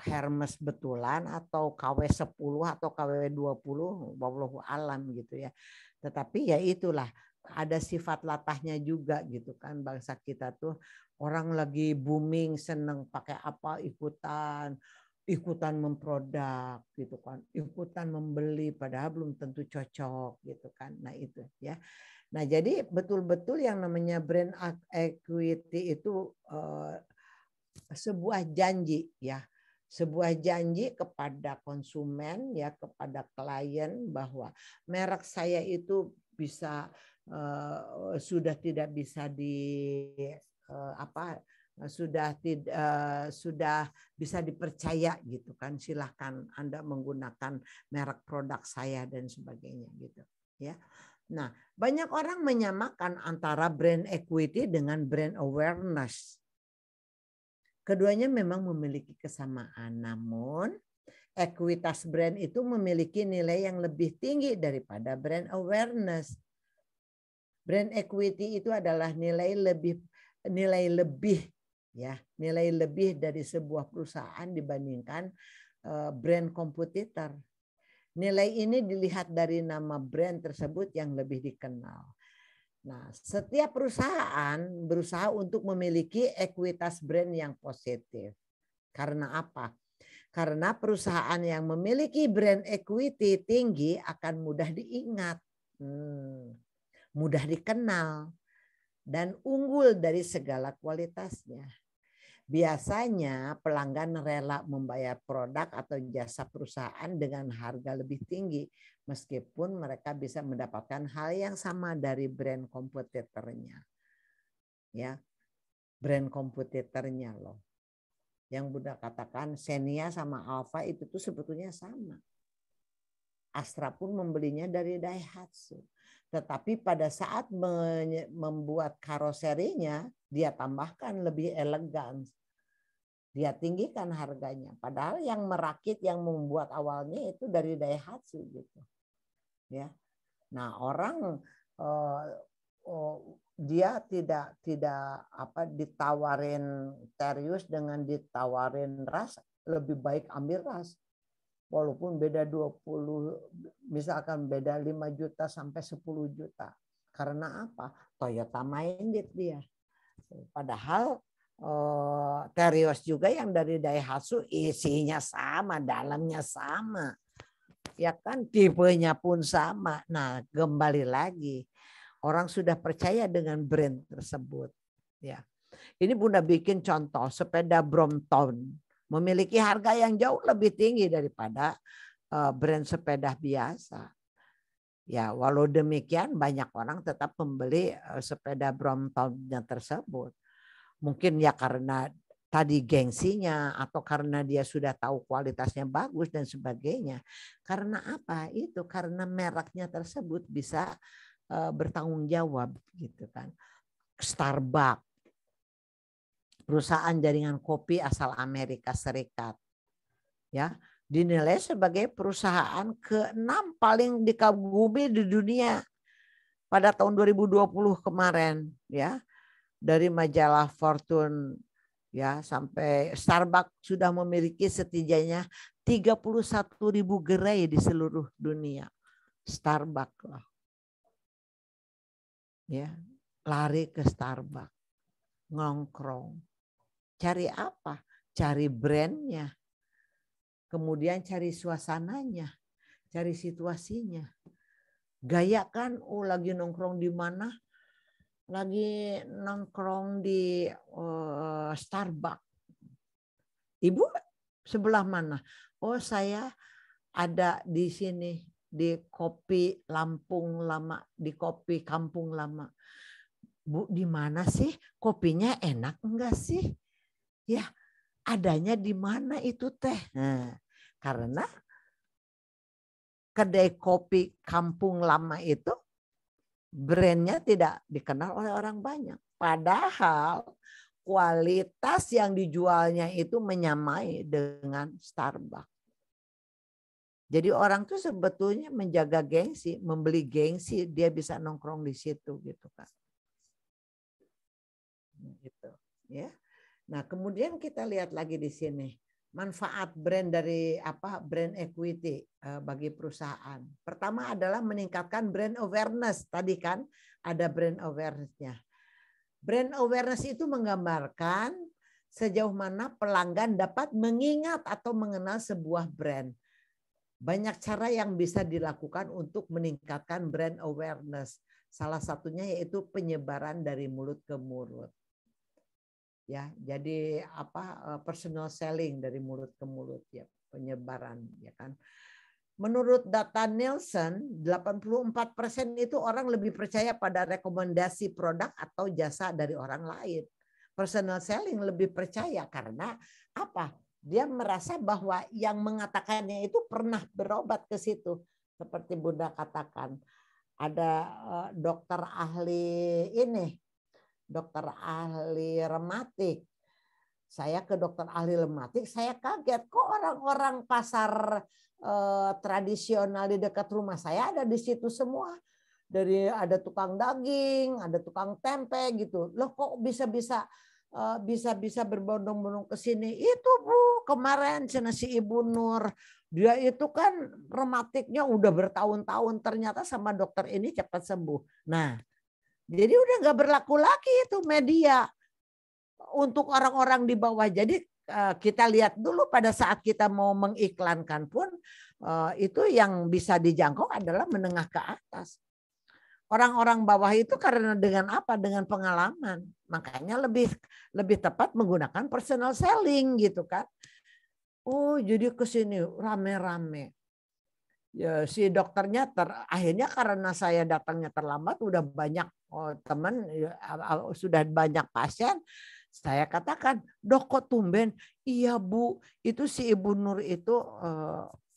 Hermes betulan atau KW 10 atau KW 20, wallahu alam gitu ya. Tetapi ya itulah, ada sifat latahnya juga gitu kan, bangsa kita tuh orang lagi booming seneng pakai apa ikutan memproduk gitu kan, ikutan membeli padahal belum tentu cocok gitu kan. Nah itu ya. Nah jadi betul-betul yang namanya brand equity itu sebuah janji ya, sebuah janji kepada konsumen ya, kepada klien bahwa merek saya itu bisa sudah tidak bisa sudah bisa dipercaya gitu kan, silahkan Anda menggunakan merek produk saya dan sebagainya gitu ya. Nah banyak orang menyamakan antara brand equity dengan brand awareness. Keduanya memang memiliki kesamaan, namun ekuitas brand itu memiliki nilai yang lebih tinggi daripada brand awareness. Brand equity itu adalah nilai lebih ya, nilai lebih dari sebuah perusahaan dibandingkan brand kompetitor. Nilai ini dilihat dari nama brand tersebut yang lebih dikenal. Nah, setiap perusahaan berusaha untuk memiliki ekuitas brand yang positif. Karena apa? Karena perusahaan yang memiliki brand equity tinggi akan mudah diingat, mudah dikenal, dan unggul dari segala kualitasnya. Biasanya pelanggan rela membayar produk atau jasa perusahaan dengan harga lebih tinggi meskipun mereka bisa mendapatkan hal yang sama dari brand kompetitornya. Ya. Brand kompetitornya loh. Yang Bunda katakan Xenia sama Alfa itu tuh sebetulnya sama. Astra pun membelinya dari Daihatsu. Tetapi pada saat membuat karoserinya, dia tambahkan lebih elegan. Dia tinggikan harganya. Padahal yang merakit, yang membuat awalnya itu dari Daihatsu gitu. Ya. Nah orang dia tidak ditawarin Terios dengan ditawarin ras, lebih baik ambil ras. Walaupun beda 20, misalkan beda 5 juta sampai 10 juta. Karena apa? Toyota minded dia. Padahal Terios juga yang dari Daihatsu isinya sama, dalamnya sama. Ya kan, tipenya pun sama. Nah, kembali lagi. Orang sudah percaya dengan brand tersebut. Ya. Ini Bunda bikin contoh sepeda Brompton. Memiliki harga yang jauh lebih tinggi daripada brand sepeda biasa. Ya, walau demikian banyak orang tetap membeli sepeda Brompton-nya tersebut. Mungkin ya karena tadi gengsinya atau karena dia sudah tahu kualitasnya bagus dan sebagainya. Karena apa? Itu karena mereknya tersebut bisa bertanggung jawab gitu kan. Starbucks, perusahaan jaringan kopi asal Amerika Serikat, ya dinilai sebagai perusahaan ke-6 paling dikagumi di dunia pada tahun 2020 kemarin, ya dari majalah Fortune, ya sampai Starbucks sudah memiliki setidaknya 31.000 gerai di seluruh dunia. Starbucks lah, ya lari ke Starbucks, nongkrong. Cari apa? Cari brandnya. Kemudian cari suasananya. Cari situasinya. Gaya kan, lagi nongkrong di mana? Lagi nongkrong di Starbucks. Ibu sebelah mana? Oh saya ada di sini. Di Kopi Lampung Lama. Di Kopi Kampung Lama. Bu di mana sih? Kopinya enak enggak sih? Ya, adanya di mana itu teh? Nah, karena kedai kopi Kampung Lama itu brandnya tidak dikenal oleh orang banyak. Padahal kualitas yang dijualnya itu menyamai dengan Starbucks. Jadi orang tuh sebetulnya menjaga gengsi, membeli gengsi, dia bisa nongkrong di situ gitu kan. Gitu, ya. Nah, kemudian kita lihat lagi di sini manfaat brand dari brand equity bagi perusahaan. Pertama adalah meningkatkan brand awareness. Tadi kan ada brand awareness-nya. Brand awareness itu menggambarkan sejauh mana pelanggan dapat mengingat atau mengenal sebuah brand. Banyak cara yang bisa dilakukan untuk meningkatkan brand awareness. Salah satunya yaitu penyebaran dari mulut ke mulut. Ya, jadi personal selling dari mulut ke mulut ya, penyebaran ya kan. Menurut data Nielsen, 84% itu orang lebih percaya pada rekomendasi produk atau jasa dari orang lain. Personal selling lebih percaya karena apa? Dia merasa bahwa yang mengatakannya itu pernah berobat ke situ. Seperti Bunda katakan, ada dokter ahli rematik. Saya ke dokter ahli rematik, saya kaget kok orang-orang pasar tradisional di dekat rumah saya ada di situ semua. Dari ada tukang daging, ada tukang tempe gitu. Loh kok bisa-bisa berbondong-bondong ke sini? Itu Bu, kemarin cina si Ibu Nur. Dia itu kan rematiknya udah bertahun-tahun, ternyata sama dokter ini cepat sembuh. Nah, jadi udah nggak berlaku lagi itu media untuk orang-orang di bawah. Jadi kita lihat dulu pada saat kita mau mengiklankan pun itu yang bisa dijangkau adalah menengah ke atas. Orang-orang bawah itu karena dengan apa? Dengan pengalaman. Makanya lebih tepat menggunakan personal selling gitu kan. Oh, jadi ke sini rame-rame. Ya, si dokternya akhirnya karena saya datangnya terlambat udah banyak teman sudah banyak pasien, saya katakan, "Dok kok tumben?" "Iya Bu, itu si Ibu Nur itu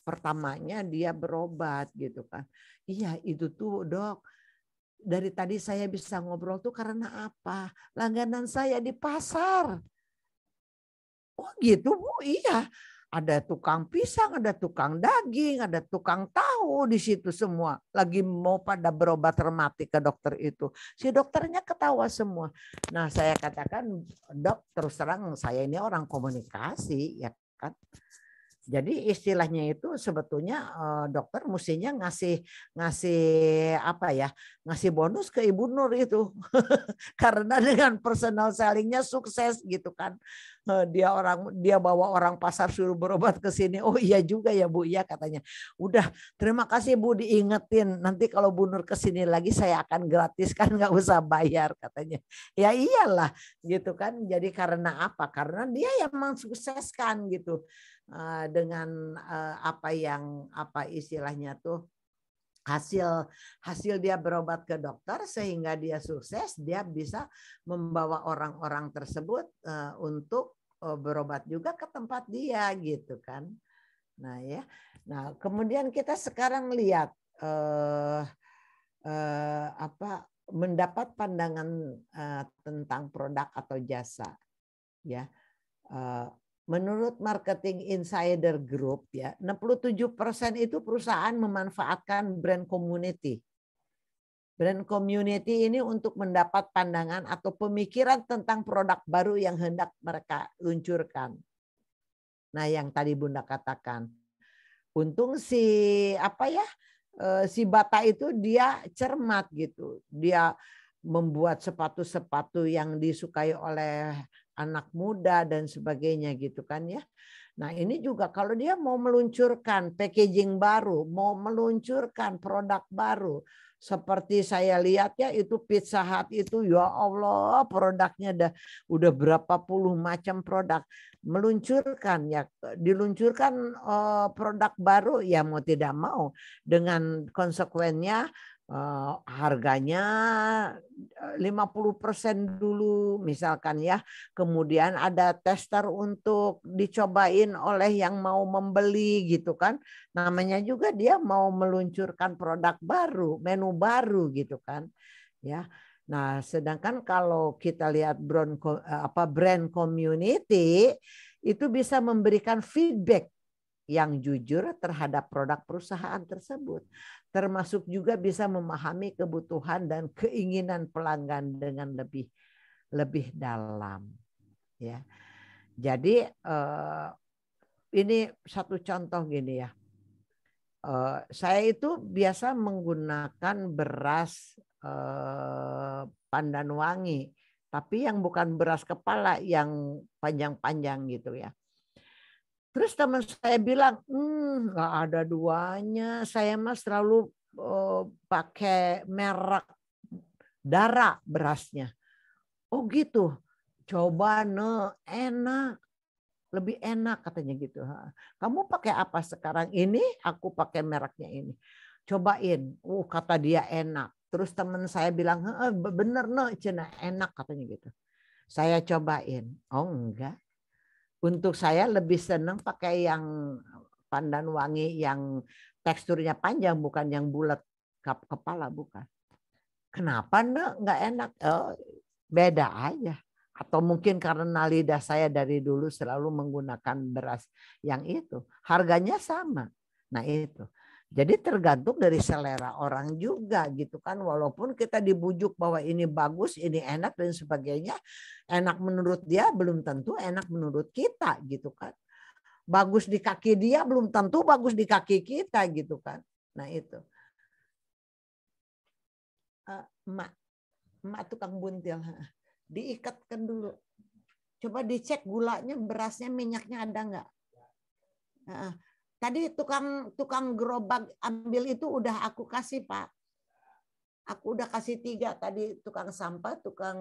pertamanya dia berobat gitu kan." "Iya itu tuh Dok, dari tadi saya bisa ngobrol tuh karena apa? Langganan saya di pasar." "Oh gitu Bu?" "Iya. Ada tukang pisang, ada tukang daging, ada tukang tahu di situ semua. Lagi mau pada berobat rematik ke dokter itu." Si dokternya ketawa semua. Nah saya katakan, "Dok terus terang saya ini orang komunikasi ya kan. Jadi istilahnya itu sebetulnya dokter mestinya ngasih bonus ke Ibu Nur itu karena dengan personal sellingnya sukses gitu kan. Dia bawa orang pasar suruh berobat ke sini. "Oh iya juga ya Bu ya," katanya. "Udah terima kasih Bu diingetin. Nanti kalau Bu Nur ke sini lagi saya akan gratis kan nggak usah bayar," katanya. Ya iyalah gitu kan. Jadi karena apa? Karena dia yang mensukseskan gitu. Dengan istilahnya tuh hasil dia berobat ke dokter sehingga dia sukses, dia bisa membawa orang-orang tersebut untuk berobat juga ke tempat dia gitu kan. Nah ya, nah kemudian kita sekarang lihat mendapat pandangan tentang produk atau jasa ya. Menurut Marketing Insider Group ya, 67% itu perusahaan memanfaatkan brand community. Brand community ini untuk mendapat pandangan atau pemikiran tentang produk baru yang hendak mereka luncurkan. Nah, yang tadi Bunda katakan. Untung si Bata itu dia cermat gitu. Dia membuat sepatu-sepatu yang disukai oleh anak muda dan sebagainya gitu kan ya. Nah ini juga kalau dia mau meluncurkan packaging baru, mau meluncurkan produk baru. Seperti saya lihat ya itu Pizza Hut itu ya Allah produknya udah berapa puluh macam produk. Diluncurkan produk baru ya mau tidak mau dengan konsekuensinya harganya 50% dulu misalkan ya. Kemudian ada tester untuk dicobain oleh yang mau membeli gitu kan. Namanya juga dia mau meluncurkan produk baru, menu baru gitu kan. Ya. Nah, sedangkan kalau kita lihat brand community itu bisa memberikan feedback yang jujur terhadap produk perusahaan tersebut, termasuk juga bisa memahami kebutuhan dan keinginan pelanggan dengan lebih dalam. Ya, jadi ini satu contoh gini ya. Saya itu biasa menggunakan beras pandan wangi, tapi yang bukan beras kepala yang panjang-panjang gitu ya. Terus teman saya bilang, nggak ada duanya. Saya mah selalu pakai merek Dara berasnya. Oh gitu. Coba enak. Lebih enak katanya gitu. Kamu pakai apa sekarang? Ini aku pakai mereknya ini. Cobain. Kata dia enak. Terus teman saya bilang, bener cina enak katanya gitu. Saya cobain. Oh enggak. Untuk saya lebih senang pakai yang pandan wangi yang teksturnya panjang, bukan yang bulat kepala, bukan. Kenapa nggak enak? Beda aja. Atau mungkin karena lidah saya dari dulu selalu menggunakan beras yang itu. Harganya sama. Nah itu. Jadi tergantung dari selera orang juga gitu kan. Walaupun kita dibujuk bahwa ini bagus, ini enak dan sebagainya. Enak menurut dia belum tentu enak menurut kita gitu kan. Bagus di kaki dia belum tentu bagus di kaki kita gitu kan. Nah itu. Emak tukang buntil. Diikatkan dulu. Coba dicek gulanya, berasnya, minyaknya ada nggak? Tadi tukang gerobak ambil itu udah aku kasih, Pak. Aku udah kasih 3 tadi, tukang sampah, tukang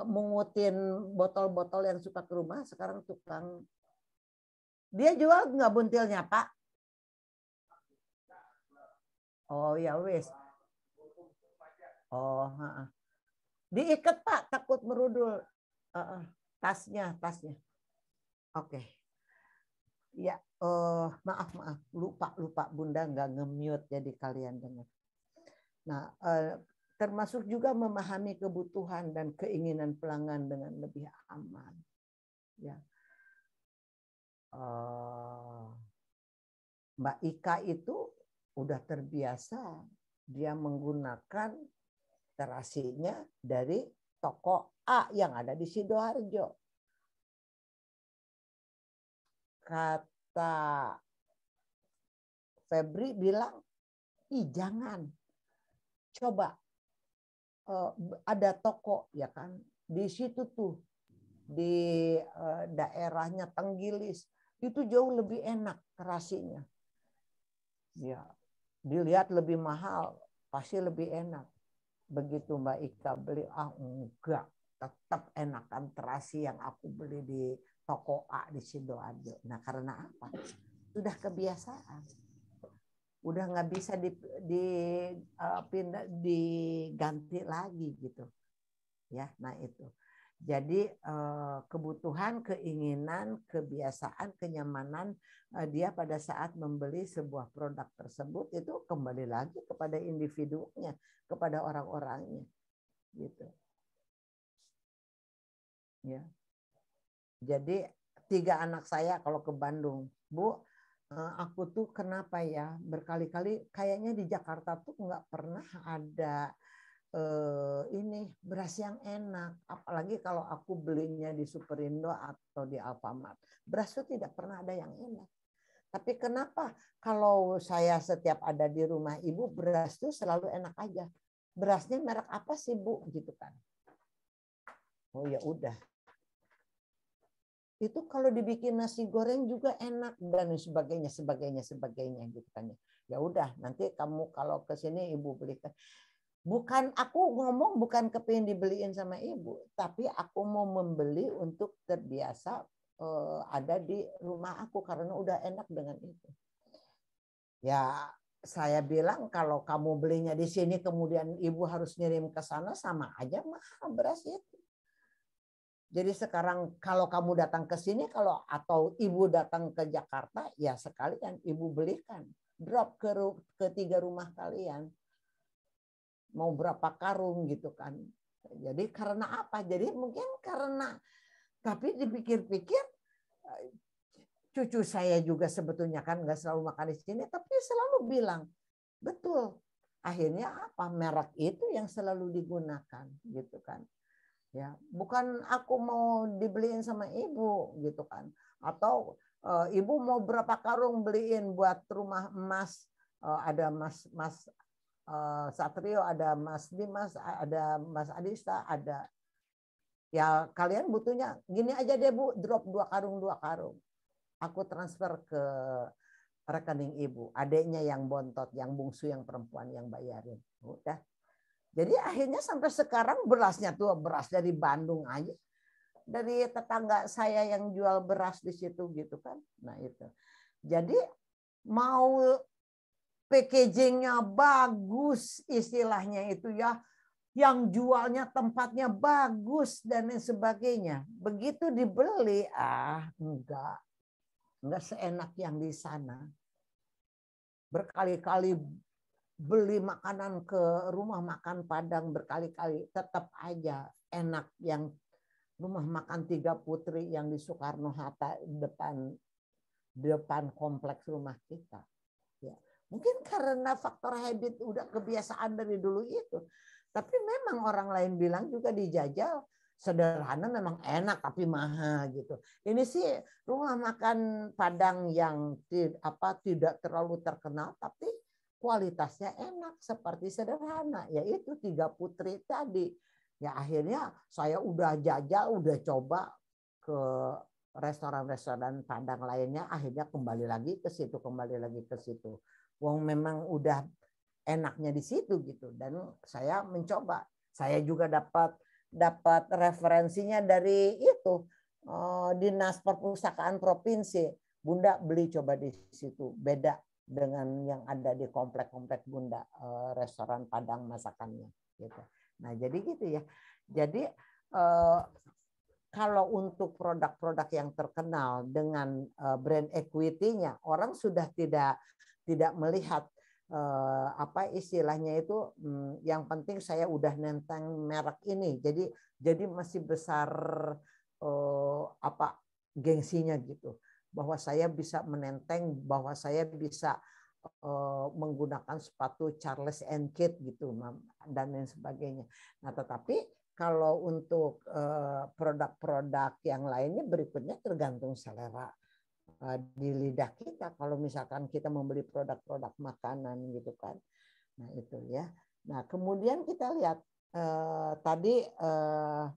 mungutin botol-botol yang suka ke rumah, sekarang tukang. Dia jual nggak buntilnya, Pak? Oh ya wes. Oh, diikat Pak, takut merudul. Tasnya. Oke. Ya, maaf, lupa Bunda nggak nge-mute jadi kalian dengar. Nah, termasuk juga memahami kebutuhan dan keinginan pelanggan dengan lebih aman. Ya. Mbak Ika itu udah terbiasa dia menggunakan terasinya dari toko A yang ada di Sidoarjo. Kata Febri bilang, jangan. Coba ada toko ya kan di situ tuh di daerahnya Tenggilis itu jauh lebih enak terasinya. Ya, dilihat lebih mahal, pasti lebih enak. Begitu Mbak Ika beli, enggak, tetap enakan terasi yang aku beli di toko A di Sidoarjo. Nah karena apa? Sudah kebiasaan, udah nggak bisa diganti lagi gitu, ya. Nah itu. Jadi kebutuhan, keinginan, kebiasaan, kenyamanan dia pada saat membeli sebuah produk tersebut itu kembali lagi kepada individunya, kepada orang-orangnya, gitu. Ya. Jadi 3 anak saya kalau ke Bandung, Bu, aku tuh kenapa ya berkali-kali kayaknya di Jakarta tuh nggak pernah ada ini beras yang enak, apalagi kalau aku belinya di Superindo atau di Alfamart. Beras itu tidak pernah ada yang enak. Tapi kenapa kalau saya setiap ada di rumah Ibu, beras itu selalu enak aja. Berasnya merek apa sih Bu gitu kan? Oh ya udah. Itu kalau dibikin nasi goreng juga enak dan sebagainya gitu kan. Ya udah, nanti kamu kalau ke sini Ibu belikan. Bukan aku ngomong bukan kepingin dibeliin sama Ibu, tapi aku mau membeli untuk terbiasa ada di rumah aku karena udah enak dengan itu. Ya saya bilang kalau kamu belinya di sini kemudian ibu harus ngirim ke sana sama aja mahal beras itu. Jadi sekarang kalau kamu datang ke sini atau ibu datang ke Jakarta ya sekalian ibu belikan drop ke 3 rumah kalian. Mau berapa karung gitu kan. Jadi karena apa? Jadi mungkin karena tapi dipikir-pikir cucu saya juga sebetulnya kan nggak selalu makan di sini, tapi selalu bilang betul. Akhirnya apa? Merek itu yang selalu digunakan, gitu kan? Ya, bukan aku mau dibeliin sama ibu, gitu kan? Atau ibu mau berapa karung beliin buat rumah emas? Ada Mas Satrio, ada Mas Dimas, ada Mas Adista, ada. Ya kalian butuhnya gini aja deh Bu, drop 2 karung. Aku transfer ke rekening ibu, adiknya yang bontot, yang bungsu, yang perempuan yang bayarin. Udah. Jadi akhirnya sampai sekarang berasnya tuh beras dari Bandung aja. Dari tetangga saya yang jual beras di situ gitu kan. Nah itu. Jadi mau packagingnya bagus istilahnya itu ya. Yang jualnya tempatnya bagus dan lain sebagainya. Begitu dibeli, enggak seenak yang di sana. Berkali-kali beli makanan ke rumah makan Padang berkali-kali tetap aja enak yang rumah makan Tiga Putri yang di Soekarno Hatta depan kompleks rumah kita. Ya. Mungkin karena faktor habit udah kebiasaan dari dulu itu. Tapi memang orang lain bilang juga dijajal sederhana memang enak tapi mahal gitu. Ini sih rumah makan Padang yang tidak terlalu terkenal tapi kualitasnya enak seperti sederhana, yaitu Tiga Putri tadi. Ya akhirnya saya udah jajal, udah coba ke restoran-restoran Padang lainnya, akhirnya kembali lagi ke situ. Wong memang udah enaknya di situ gitu, dan saya mencoba. Saya juga dapat referensinya dari itu Dinas Perpustakaan Provinsi. Bunda beli coba di situ, beda dengan yang ada di komplek-komplek Bunda restoran Padang masakannya gitu. Nah jadi gitu ya. Jadi kalau untuk produk-produk yang terkenal dengan brand equity-nya, orang sudah tidak melihat apa istilahnya itu, yang penting saya udah nenteng merek ini, jadi masih besar gengsinya gitu, bahwa saya bisa menenteng, bahwa saya bisa menggunakan sepatu Charles and Kate gitu dan lain sebagainya. Nah tetapi kalau untuk produk-produk yang lainnya berikutnya tergantung selera di lidah kita. Kalau misalkan kita membeli produk-produk makanan gitu kan. Nah itu ya. Nah kemudian kita lihat tadi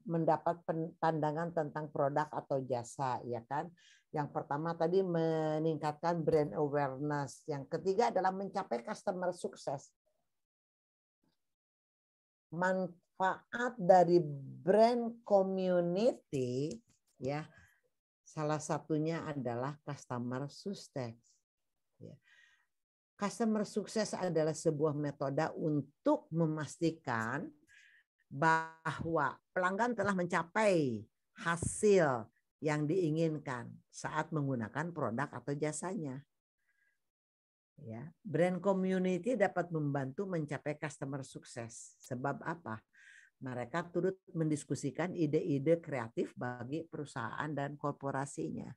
mendapat pandangan tentang produk atau jasa ya kan. Yang pertama tadi meningkatkan brand awareness. Yang ketiga adalah mencapai customer sukses. Manfaat dari brand community ya. Salah satunya adalah customer sukses. Customer sukses adalah sebuah metode untuk memastikan bahwa pelanggan telah mencapai hasil yang diinginkan saat menggunakan produk atau jasanya. Ya, brand community dapat membantu mencapai customer sukses. Sebab apa? Mereka turut mendiskusikan ide-ide kreatif bagi perusahaan dan korporasinya.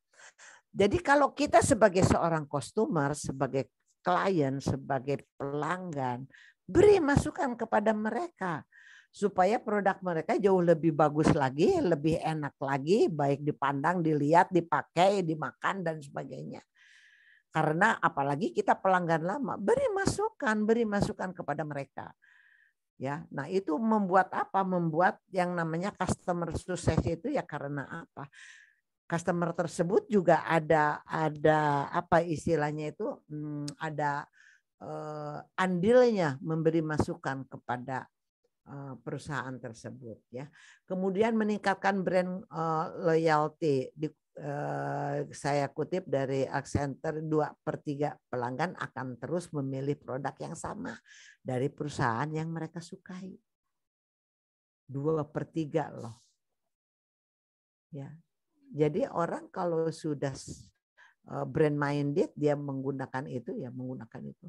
Jadi kalau kita sebagai seorang customer, sebagai klien, sebagai pelanggan, beri masukan kepada mereka supaya produk mereka jauh lebih bagus lagi, lebih enak lagi, baik dipandang, dilihat, dipakai, dimakan dan sebagainya. Karena apalagi kita pelanggan lama, beri masukan kepada mereka. Ya, nah itu membuat apa? Membuat yang namanya customer sukses itu ya karena apa? Customer tersebut juga ada apa istilahnya itu ada andilnya memberi masukan kepada perusahaan tersebut ya. Kemudian meningkatkan brand loyalty. saya kutip dari Accenture, 2/3 pelanggan akan terus memilih produk yang sama dari perusahaan yang mereka sukai. 2/3 loh. Ya. Jadi orang kalau sudah brand minded dia menggunakan itu ya menggunakan itu.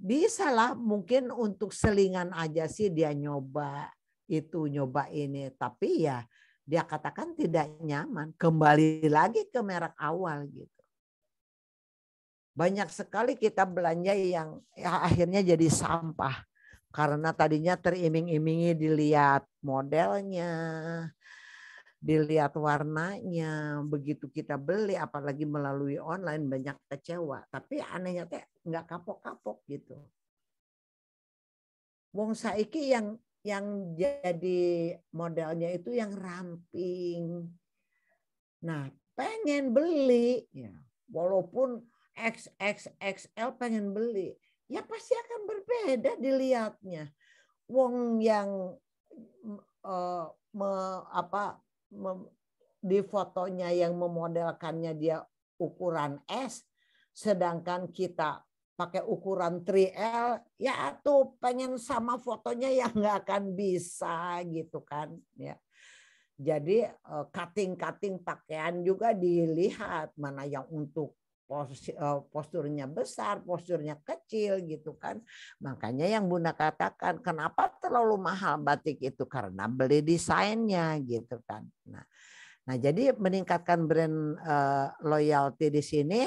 Bisa lah mungkin untuk selingan aja sih dia nyoba itu nyoba ini, tapi ya dia katakan tidak nyaman, kembali lagi ke merek awal gitu. Banyak sekali kita belanja yang ya, akhirnya jadi sampah karena tadinya teriming-imingi dilihat modelnya, dilihat warnanya, begitu kita beli apalagi melalui online banyak kecewa, tapi anehnya teh nggak kapok-kapok gitu. Wong saiki yang jadi modelnya itu yang ramping. Nah, pengen beli ya. Walaupun XXXL pengen beli, ya pasti akan berbeda dilihatnya. Wong yang di fotonya yang memodelkannya dia ukuran S, sedangkan kita pakai ukuran 3L, ya tuh pengen sama fotonya yang nggak akan bisa gitu kan ya. Jadi cutting pakaian juga dilihat mana yang untuk posturnya besar, posturnya kecil gitu kan. Makanya yang Bunda katakan kenapa terlalu mahal batik itu karena beli desainnya gitu kan. Nah jadi meningkatkan brand loyalty di sini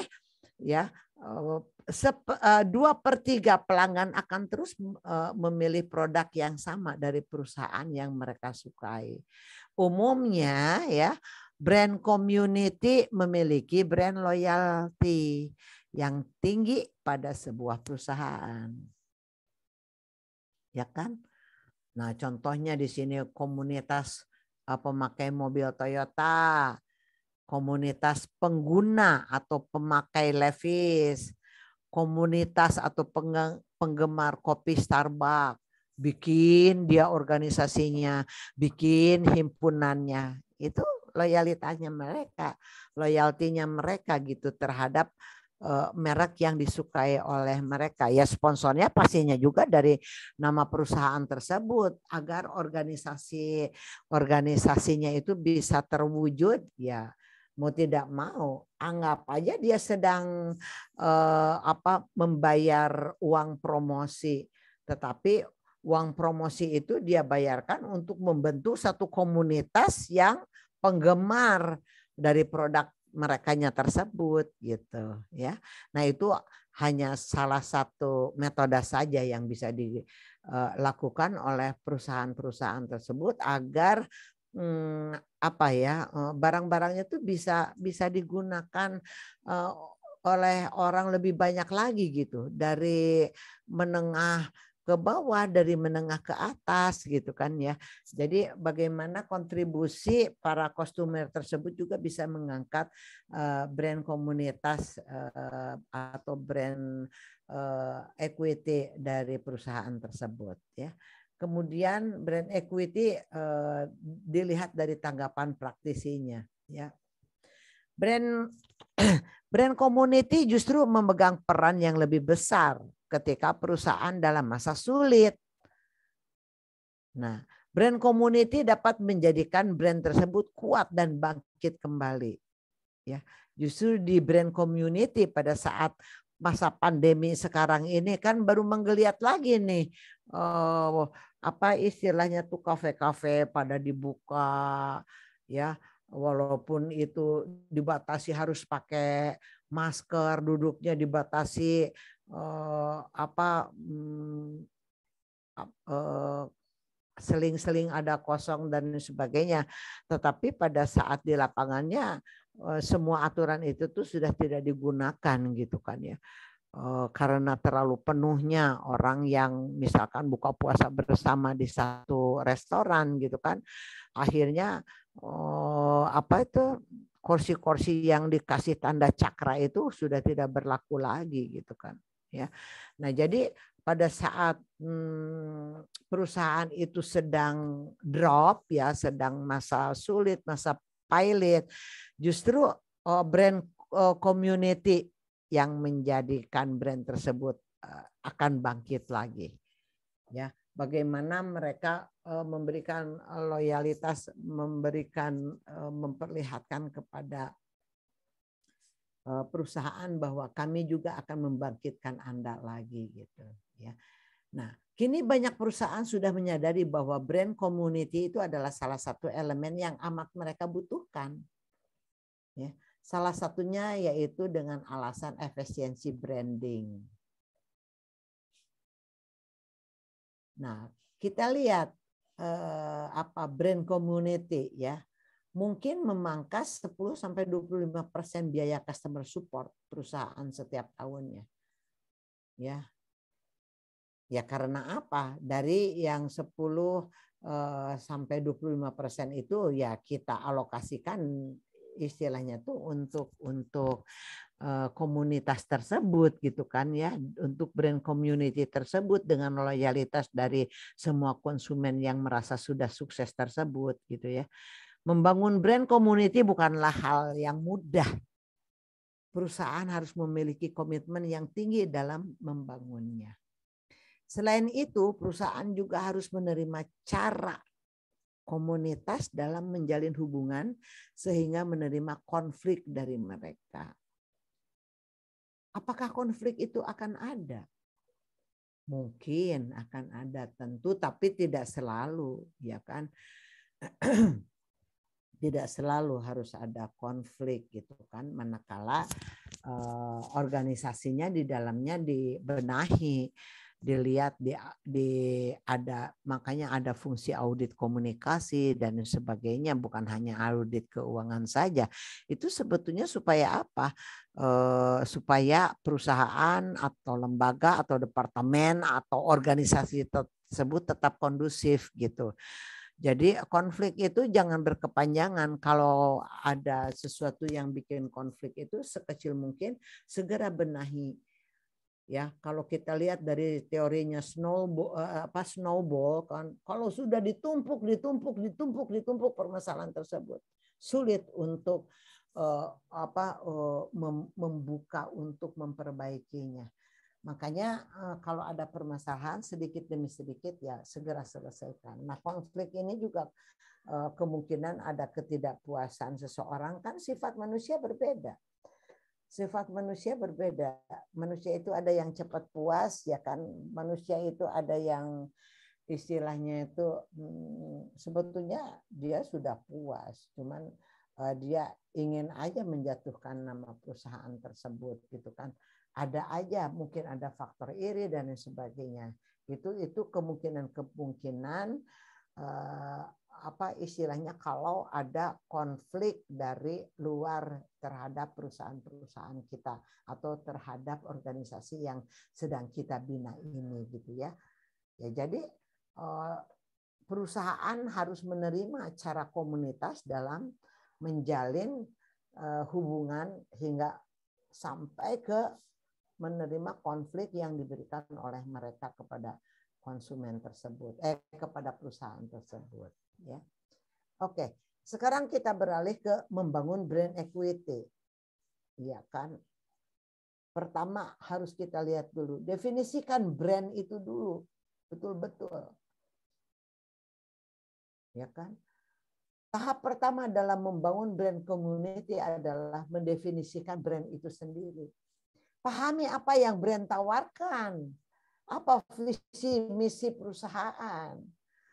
ya. 2/3 pelanggan akan terus memilih produk yang sama dari perusahaan yang mereka sukai. Umumnya ya brand community memiliki brand loyalty yang tinggi pada sebuah perusahaan. Ya kan? Nah, contohnya di sini komunitas pemakai mobil Toyota, komunitas pengguna atau pemakai Levi's, komunitas atau penggemar kopi Starbucks, bikin dia organisasinya, bikin himpunannya. Itu loyalitasnya mereka, loyaltinya mereka gitu terhadap merek yang disukai oleh mereka. Ya sponsornya pastinya juga dari nama perusahaan tersebut agar organisasinya itu bisa terwujud ya. Mau tidak mau, anggap aja dia sedang membayar uang promosi, tetapi uang promosi itu dia bayarkan untuk membentuk satu komunitas yang penggemar dari produk merekanya tersebut gitu ya. Nah itu hanya salah satu metode saja yang bisa dilakukan oleh perusahaan-perusahaan tersebut agar barang-barangnya tuh bisa digunakan oleh orang lebih banyak lagi gitu, dari menengah ke bawah, dari menengah ke atas gitu kan ya. Jadi bagaimana kontribusi para customer tersebut juga bisa mengangkat brand komunitas atau brand equity dari perusahaan tersebut ya. Kemudian brand equity dilihat dari tanggapan praktisinya ya. Brand community justru memegang peran yang lebih besar ketika perusahaan dalam masa sulit. Nah, brand community dapat menjadikan brand tersebut kuat dan bangkit kembali. Ya, justru di brand community pada saat masa pandemi sekarang ini kan baru menggeliat lagi nih. Apa istilahnya tuh kafe-kafe pada dibuka ya, walaupun itu dibatasi harus pakai masker, duduknya dibatasi seling-seling ada kosong dan sebagainya. Tetapi pada saat di lapangannya semua aturan itu tuh sudah tidak digunakan gitu kan ya. Karena terlalu penuhnya orang yang misalkan buka puasa bersama di satu restoran gitu kan. Akhirnya kursi-kursi yang dikasih tanda cakra itu sudah tidak berlaku lagi gitu kan ya. Nah, jadi pada saat perusahaan itu sedang drop ya, sedang masa sulit, masa pilot, justru brand community yang menjadikan brand tersebut akan bangkit lagi. Ya, bagaimana mereka memberikan loyalitas, memperlihatkan kepada perusahaan bahwa kami juga akan membangkitkan Anda lagi gitu ya. Nah, kini banyak perusahaan sudah menyadari bahwa brand community itu adalah salah satu elemen yang amat mereka butuhkan. Ya, salah satunya yaitu dengan alasan efisiensi branding. Nah, kita lihat brand community ya. Mungkin memangkas 10-25% biaya customer support perusahaan setiap tahunnya. Ya. Ya karena apa? Dari yang 10-25% itu ya kita alokasikan istilahnya tuh untuk komunitas tersebut gitu kan ya, untuk brand community tersebut dengan loyalitas dari semua konsumen yang merasa sudah sukses tersebut gitu ya. Membangun brand community bukanlah hal yang mudah. Perusahaan harus memiliki komitmen yang tinggi dalam membangunnya. Selain itu, perusahaan juga harus menerima cara komunitas dalam menjalin hubungan sehingga menerima konflik dari mereka. Apakah konflik itu akan ada? Mungkin akan ada tentu, tapi tidak selalu, ya kan? Tidak selalu harus ada konflik gitu kan, manakala organisasinya di dalamnya dibenahi, dilihat makanya ada fungsi audit komunikasi dan sebagainya, bukan hanya audit keuangan saja. Itu sebetulnya supaya apa? Supaya perusahaan atau lembaga atau departemen atau organisasi tersebut tetap kondusif gitu. Jadi konflik itu jangan berkepanjangan. Kalau ada sesuatu yang bikin konflik itu sekecil mungkin segera benahi. Ya, kalau kita lihat dari teorinya snowball kan, kalau sudah ditumpuk permasalahan tersebut, sulit untuk membuka untuk memperbaikinya. Makanya kalau ada permasalahan sedikit demi sedikit ya segera selesaikan. Nah, konflik ini juga kemungkinan ada ketidakpuasan seseorang, kan sifat manusia berbeda. Sifat manusia berbeda. Manusia itu ada yang cepat puas ya kan. Manusia itu ada yang istilahnya itu sebetulnya dia sudah puas, cuman dia ingin aja menjatuhkan nama perusahaan tersebut gitu kan. Ada aja mungkin ada faktor iri dan sebagainya. Itu kemungkinan istilahnya kalau ada konflik dari luar terhadap perusahaan-perusahaan kita atau terhadap organisasi yang sedang kita bina ini gitu ya. Ya jadi perusahaan harus menerima cara komunitas dalam menjalin hubungan hingga sampai ke menerima konflik yang diberikan oleh mereka kepada konsumen tersebut, kepada perusahaan tersebut. Ya, oke. Sekarang kita beralih ke membangun brand equity, ya kan? Pertama harus kita lihat dulu, definisikan brand itu dulu, betul-betul, ya kan? Tahap pertama dalam membangun brand community adalah mendefinisikan brand itu sendiri. Pahami apa yang brand tawarkan, apa visi misi perusahaan,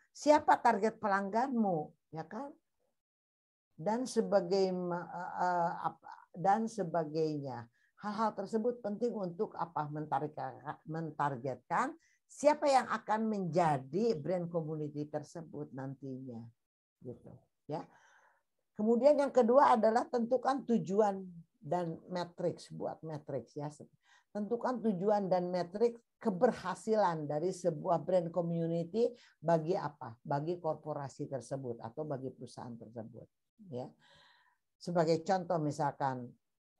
siapa target pelangganmu, ya kan? Dan sebagainya. Hal-hal tersebut penting untuk apa? Mentargetkan siapa yang akan menjadi brand community tersebut nantinya, gitu, ya. Kemudian yang kedua adalah tentukan tujuan dan matriks, buat matriks ya. Tentukan tujuan dan matriks keberhasilan dari sebuah brand community bagi apa? Bagi korporasi tersebut atau bagi perusahaan tersebut, ya. Sebagai contoh misalkan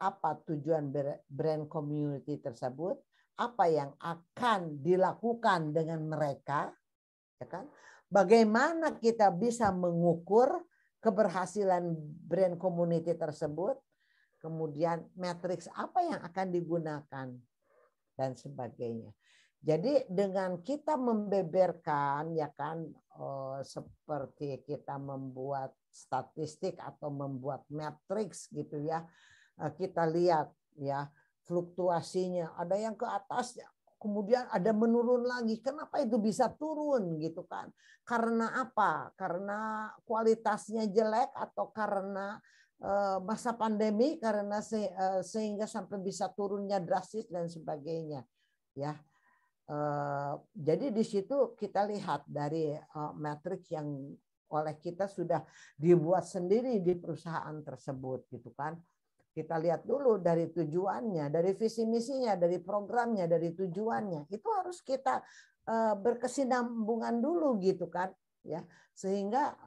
apa tujuan brand community tersebut, apa yang akan dilakukan dengan mereka, ya kan? Bagaimana kita bisa mengukur keberhasilan brand community tersebut, kemudian matriks apa yang akan digunakan dan sebagainya. Jadi dengan kita membeberkan ya kan seperti kita membuat statistik atau membuat matriks gitu ya, kita lihat ya fluktuasinya, ada yang ke atas kemudian ada menurun lagi. Kenapa itu bisa turun gitu kan? Karena apa? Karena kualitasnya jelek atau karena masa pandemi, karena sehingga sampai bisa turunnya drastis dan sebagainya ya. Jadi di situ kita lihat dari matriks yang oleh kita sudah dibuat sendiri di perusahaan tersebut gitu kan. Kita lihat dulu dari tujuannya, dari visi misinya, dari programnya, dari tujuannya. Itu harus kita berkesinambungan dulu gitu kan ya. Sehingga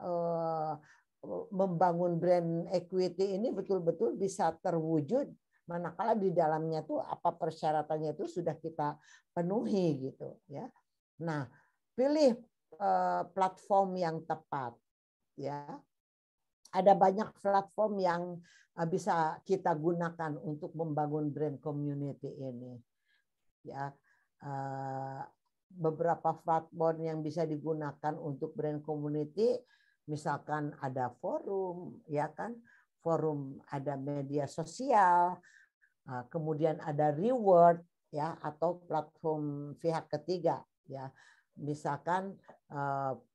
membangun brand equity ini betul-betul bisa terwujud manakala di dalamnya tuh apa persyaratannya itu sudah kita penuhi gitu ya. Nah, pilih platform yang tepat ya. Ada banyak platform yang bisa kita gunakan untuk membangun brand community ini. Ya, beberapa platform yang bisa digunakan untuk brand community, misalkan ada forum, ya kan, forum ada media sosial, kemudian ada reward, ya, atau platform pihak ketiga, ya, misalkan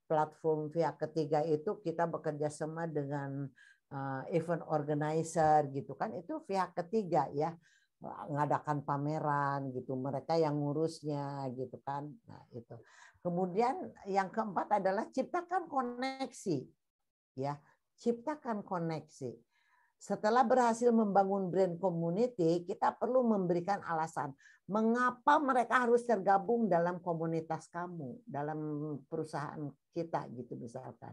platform pihak ketiga itu kita bekerja sama dengan event organizer gitu kan, itu pihak ketiga ya, ngadakan pameran gitu, mereka yang ngurusnya gitu kan. Nah itu. Kemudian yang keempat adalah ciptakan koneksi, ya, ciptakan koneksi. Setelah berhasil membangun brand community, kita perlu memberikan alasan mengapa mereka harus tergabung dalam komunitas kamu, dalam perusahaan kita gitu misalkan.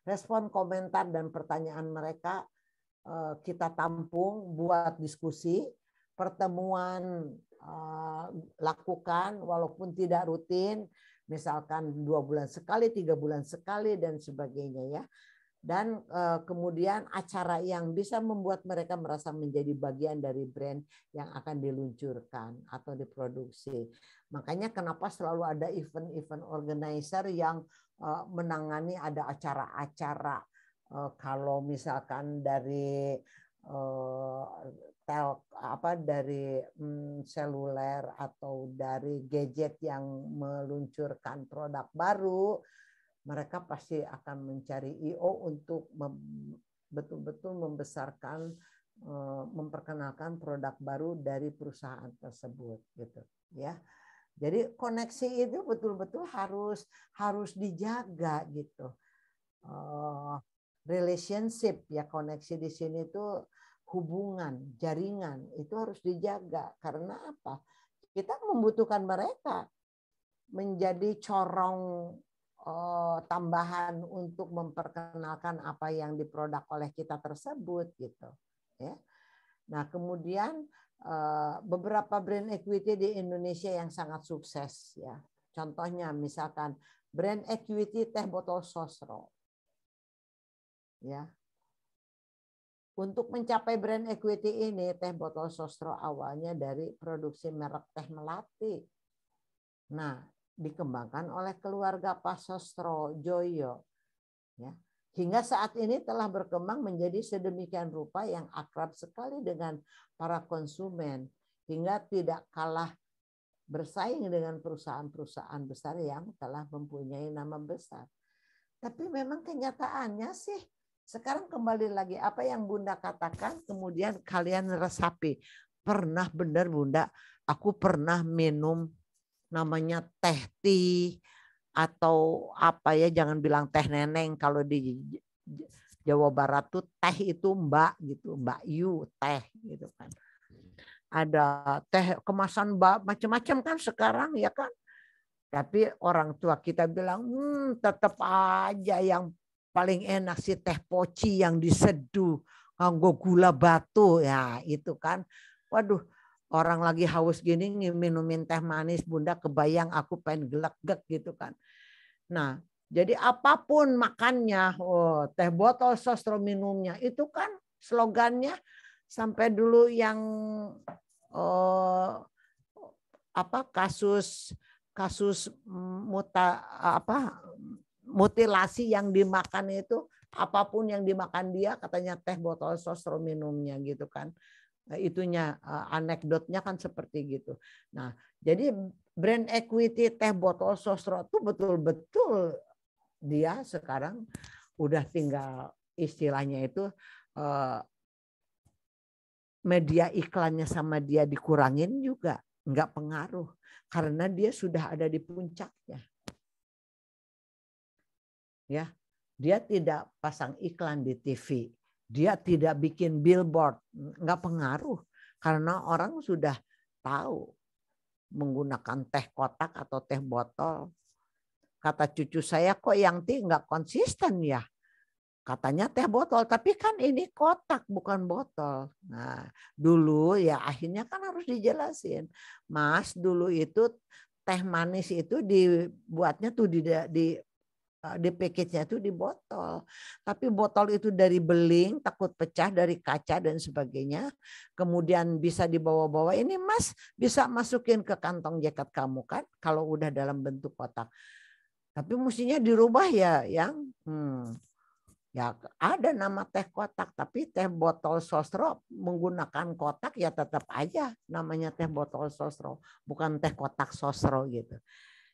Respon komentar dan pertanyaan mereka kita tampung, buat diskusi, pertemuan lakukan walaupun tidak rutin, misalkan 2 bulan sekali, 3 bulan sekali dan sebagainya ya. Dan kemudian acara yang bisa membuat mereka merasa menjadi bagian dari brand yang akan diluncurkan atau diproduksi. Makanya kenapa selalu ada event-event organizer yang menangani ada acara-acara. Kalau misalkan dari dari seluler atau dari gadget yang meluncurkan produk baru, mereka pasti akan mencari IO untuk betul-betul membesarkan, memperkenalkan produk baru dari perusahaan tersebut, gitu ya. Jadi koneksi itu betul-betul harus dijaga gitu. Relationship ya, koneksi di sini itu hubungan, jaringan itu harus dijaga. Karena apa? Kita membutuhkan mereka menjadi corong tambahan untuk memperkenalkan apa yang diproduk oleh kita tersebut gitu ya. Nah kemudian beberapa brand equity di Indonesia yang sangat sukses ya, contohnya misalkan brand equity teh botol sosro ya. Untuk mencapai brand equity ini, teh botol sosro awalnya dari produksi merek teh melati. Nah dikembangkan oleh keluarga Pak Sostro Joyo. Ya. Hingga saat ini telah berkembang menjadi sedemikian rupa yang akrab sekali dengan para konsumen. Hingga tidak kalah bersaing dengan perusahaan-perusahaan besar yang telah mempunyai nama besar. Tapi memang kenyataannya sih, sekarang kembali lagi apa yang Bunda katakan, kemudian kalian resapi. Pernah benar Bunda, aku pernah minum namanya teh tea atau apa ya, jangan bilang teh neneng, kalau di Jawa Barat tuh teh itu mbak gitu, mbak yu teh gitu kan. Ada teh kemasan mbak macam-macam kan sekarang ya kan. Tapi orang tua kita bilang tetap aja yang paling enak sih teh poci yang diseduh nganggo gula batu ya itu kan. Waduh, orang lagi haus gini minumin teh manis Bunda, kebayang aku pengen gelek-gelek gitu kan. Nah Jadi apapun makannya, teh botol sosro minumnya, itu kan slogannya sampai dulu yang kasus mutilasi yang dimakan itu, apapun yang dimakan dia katanya teh botol sosro minumnya gitu kan. Itunya anekdotnya kan seperti gitu. Nah, jadi brand equity teh botol sosro itu betul-betul dia sekarang udah tinggal istilahnya itu media iklannya sama dia dikurangin juga nggak pengaruh karena dia sudah ada di puncaknya. Ya, dia tidak pasang iklan di TV, dia tidak bikin billboard, nggak pengaruh karena orang sudah tahu menggunakan teh kotak atau teh botol. Kata cucu saya, kok yang teh nggak konsisten ya? Katanya teh botol, tapi kan ini kotak bukan botol. Nah, dulu ya akhirnya kan harus dijelasin. Mas, dulu itu teh manis itu dibuatnya tuh di package-nya itu di botol. Tapi botol itu dari beling, takut pecah dari kaca dan sebagainya. Kemudian bisa dibawa-bawa. Ini Mas bisa masukin ke kantong jaket kamu kan kalau udah dalam bentuk kotak. Tapi mestinya dirubah ya yang ya ada nama teh kotak, tapi teh botol sosro menggunakan kotak ya tetap aja namanya teh botol sosro, bukan teh kotak sosro gitu.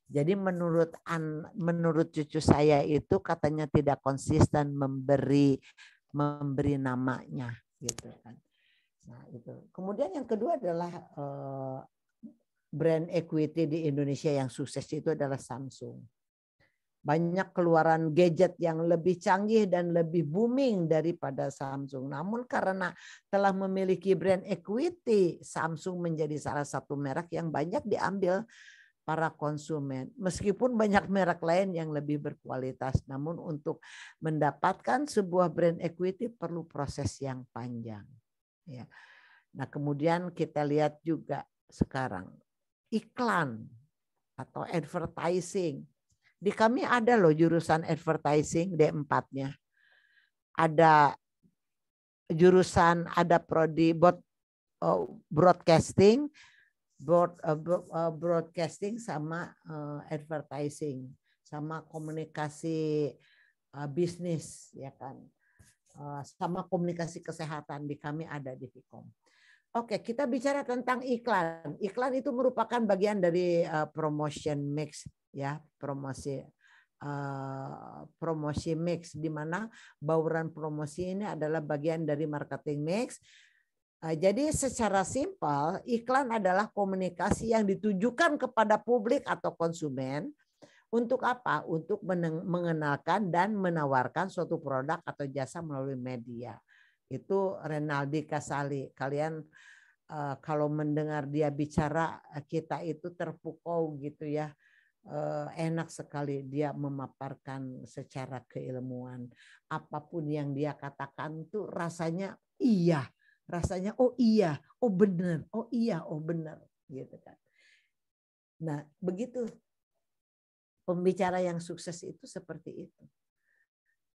Jadi menurut cucu saya itu katanya tidak konsisten memberi namanya gitu kan. Nah, itu. Kemudian yang kedua adalah brand equity di Indonesia yang sukses itu adalah Samsung. Banyak keluaran gadget yang lebih canggih dan lebih booming daripada Samsung. Namun karena telah memiliki brand equity, Samsung menjadi salah satu merek yang banyak diambil para konsumen. Meskipun banyak merek lain yang lebih berkualitas, namun untuk mendapatkan sebuah brand equity perlu proses yang panjang. Ya. Nah, kemudian kita lihat juga sekarang iklan atau advertising. Di kami ada loh jurusan advertising D4-nya. Ada jurusan, ada prodi broadcasting, broadcasting sama advertising, sama komunikasi bisnis ya kan. Sama komunikasi kesehatan di kami ada di Vkom. Oke, kita bicara tentang iklan. Iklan itu merupakan bagian dari promotion mix ya, promosi mix di mana bauran promosi ini adalah bagian dari marketing mix. Jadi secara simpel iklan adalah komunikasi yang ditujukan kepada publik atau konsumen untuk apa? Untuk mengenalkan dan menawarkan suatu produk atau jasa melalui media. Itu Renaldi Kasali. Kalian kalau mendengar dia bicara kita itu terpukau gitu ya. Enak sekali dia memaparkan secara keilmuan. Apapun yang dia katakan tuh rasanya iya. Rasanya oh iya, oh benar, oh iya, oh benar gitu kan. Nah, begitu pembicara yang sukses itu seperti itu.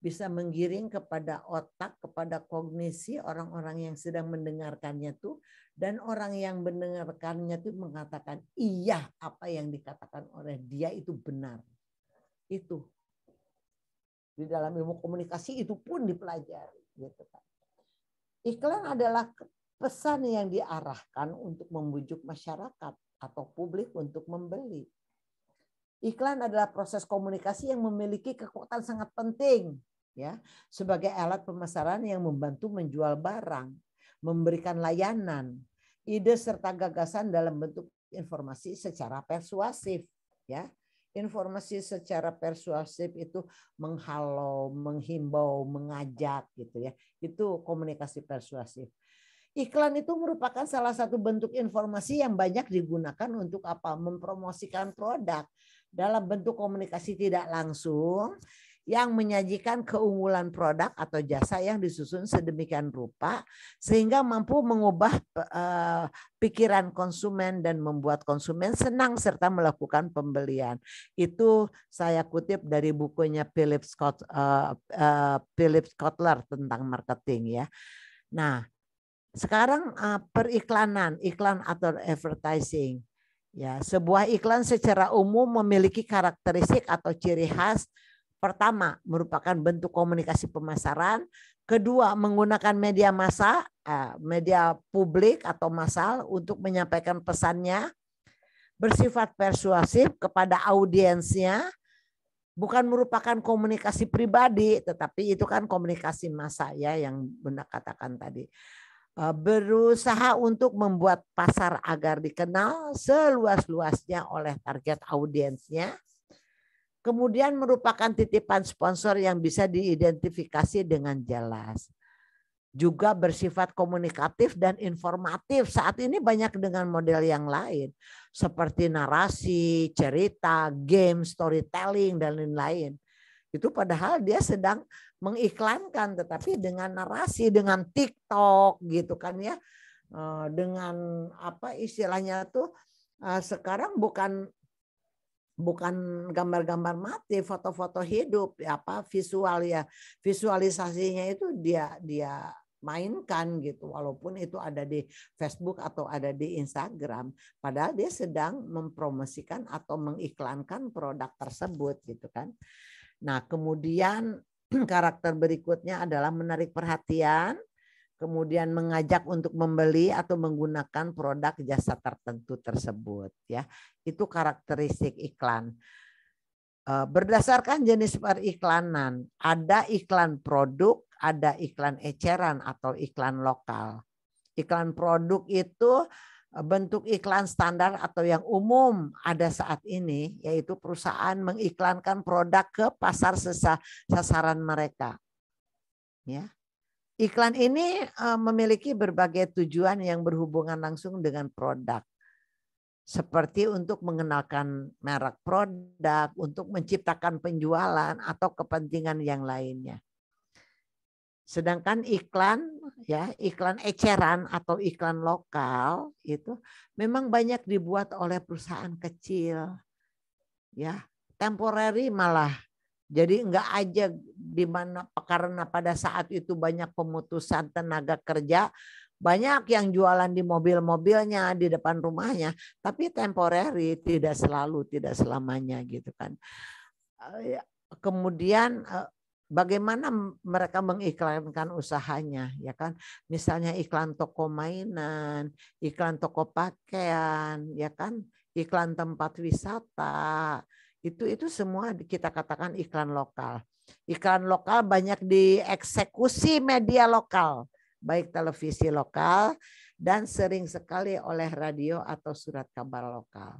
Bisa menggiring kepada otak, kepada kognisi orang-orang yang sedang mendengarkannya tuh, dan orang yang mendengarkannya tuh mengatakan iya apa yang dikatakan oleh dia itu benar. Itu di dalam ilmu komunikasi itu pun dipelajari gitu kan. Iklan adalah pesan yang diarahkan untuk membujuk masyarakat atau publik untuk membeli. Iklan adalah proses komunikasi yang memiliki kekuatan sangat penting ya sebagai alat pemasaran yang membantu menjual barang, memberikan layanan, ide serta gagasan dalam bentuk informasi secara persuasif ya. Informasi secara persuasif itu menghalau, menghimbau, mengajak gitu ya. Itu komunikasi persuasif. Iklan itu merupakan salah satu bentuk informasi yang banyak digunakan untuk apa? Mempromosikan produk dalam bentuk komunikasi tidak langsung. yang menyajikan keunggulan produk atau jasa yang disusun sedemikian rupa sehingga mampu mengubah pikiran konsumen dan membuat konsumen senang serta melakukan pembelian. Itu saya kutip dari bukunya Philip Kotler tentang marketing ya. Nah, sekarang periklanan, iklan atau advertising. Ya, sebuah iklan secara umum memiliki karakteristik atau ciri khas. Pertama, merupakan bentuk komunikasi pemasaran. Kedua, menggunakan media massa, media publik atau massal untuk menyampaikan pesannya. Bersifat persuasif kepada audiensnya. Bukan merupakan komunikasi pribadi, tetapi itu kan komunikasi massa ya yang Bunda katakan tadi. Berusaha untuk membuat pasar agar dikenal seluas-luasnya oleh target audiensnya. Kemudian merupakan titipan sponsor yang bisa diidentifikasi dengan jelas. Juga bersifat komunikatif dan informatif. Saat ini banyak dengan model yang lain. Seperti narasi, cerita, game, storytelling, dan lain-lain. Itu padahal dia sedang mengiklankan, tetapi dengan narasi, dengan TikTok gitu kan ya. Dengan apa istilahnya tuh sekarang bukan gambar-gambar mati, foto-foto hidup, apa visual ya, visualisasinya itu dia mainkan gitu, walaupun itu ada di Facebook atau ada di Instagram, padahal dia sedang mempromosikan atau mengiklankan produk tersebut gitu kan. Nah kemudian karakter berikutnya adalah menarik perhatian, kemudian mengajak untuk membeli atau menggunakan produk jasa tertentu tersebut ya. Itu karakteristik iklan. Berdasarkan jenis periklanan, ada iklan produk, ada iklan eceran atau iklan lokal. Iklan produk itu bentuk iklan standar atau yang umum ada saat ini, yaitu perusahaan mengiklankan produk ke pasar sasaran mereka. Ya. Iklan ini memiliki berbagai tujuan yang berhubungan langsung dengan produk. Seperti untuk mengenalkan merek produk, untuk menciptakan penjualan atau kepentingan yang lainnya. Sedangkan iklan eceran atau iklan lokal itu memang banyak dibuat oleh perusahaan kecil. Ya, temporary malah. Jadi enggak aja di mana karena pada saat itu banyak pemutusan tenaga kerja, banyak yang jualan di mobil-mobilnya di depan rumahnya, tapi temporary, tidak selalu, tidak selamanya gitu kan. Kemudian bagaimana mereka mengiklankan usahanya ya kan? Misalnya iklan toko mainan, iklan toko pakaian, ya kan? Iklan tempat wisata. Itu semua kita katakan iklan lokal. Iklan lokal banyak dieksekusi media lokal, baik televisi lokal dan sering sekali oleh radio atau surat kabar lokal.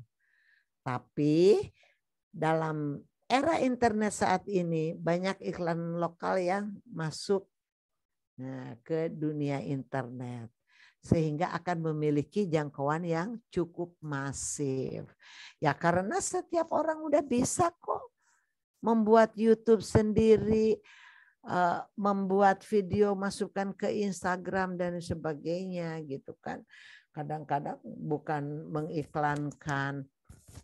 Tapi dalam era internet saat ini banyak iklan lokal yang masuk ke dunia internet. Sehingga akan memiliki jangkauan yang cukup masif. Ya karena setiap orang udah bisa kok membuat YouTube sendiri, membuat video masukkan ke Instagram dan sebagainya gitu kan. Kadang-kadang bukan mengiklankan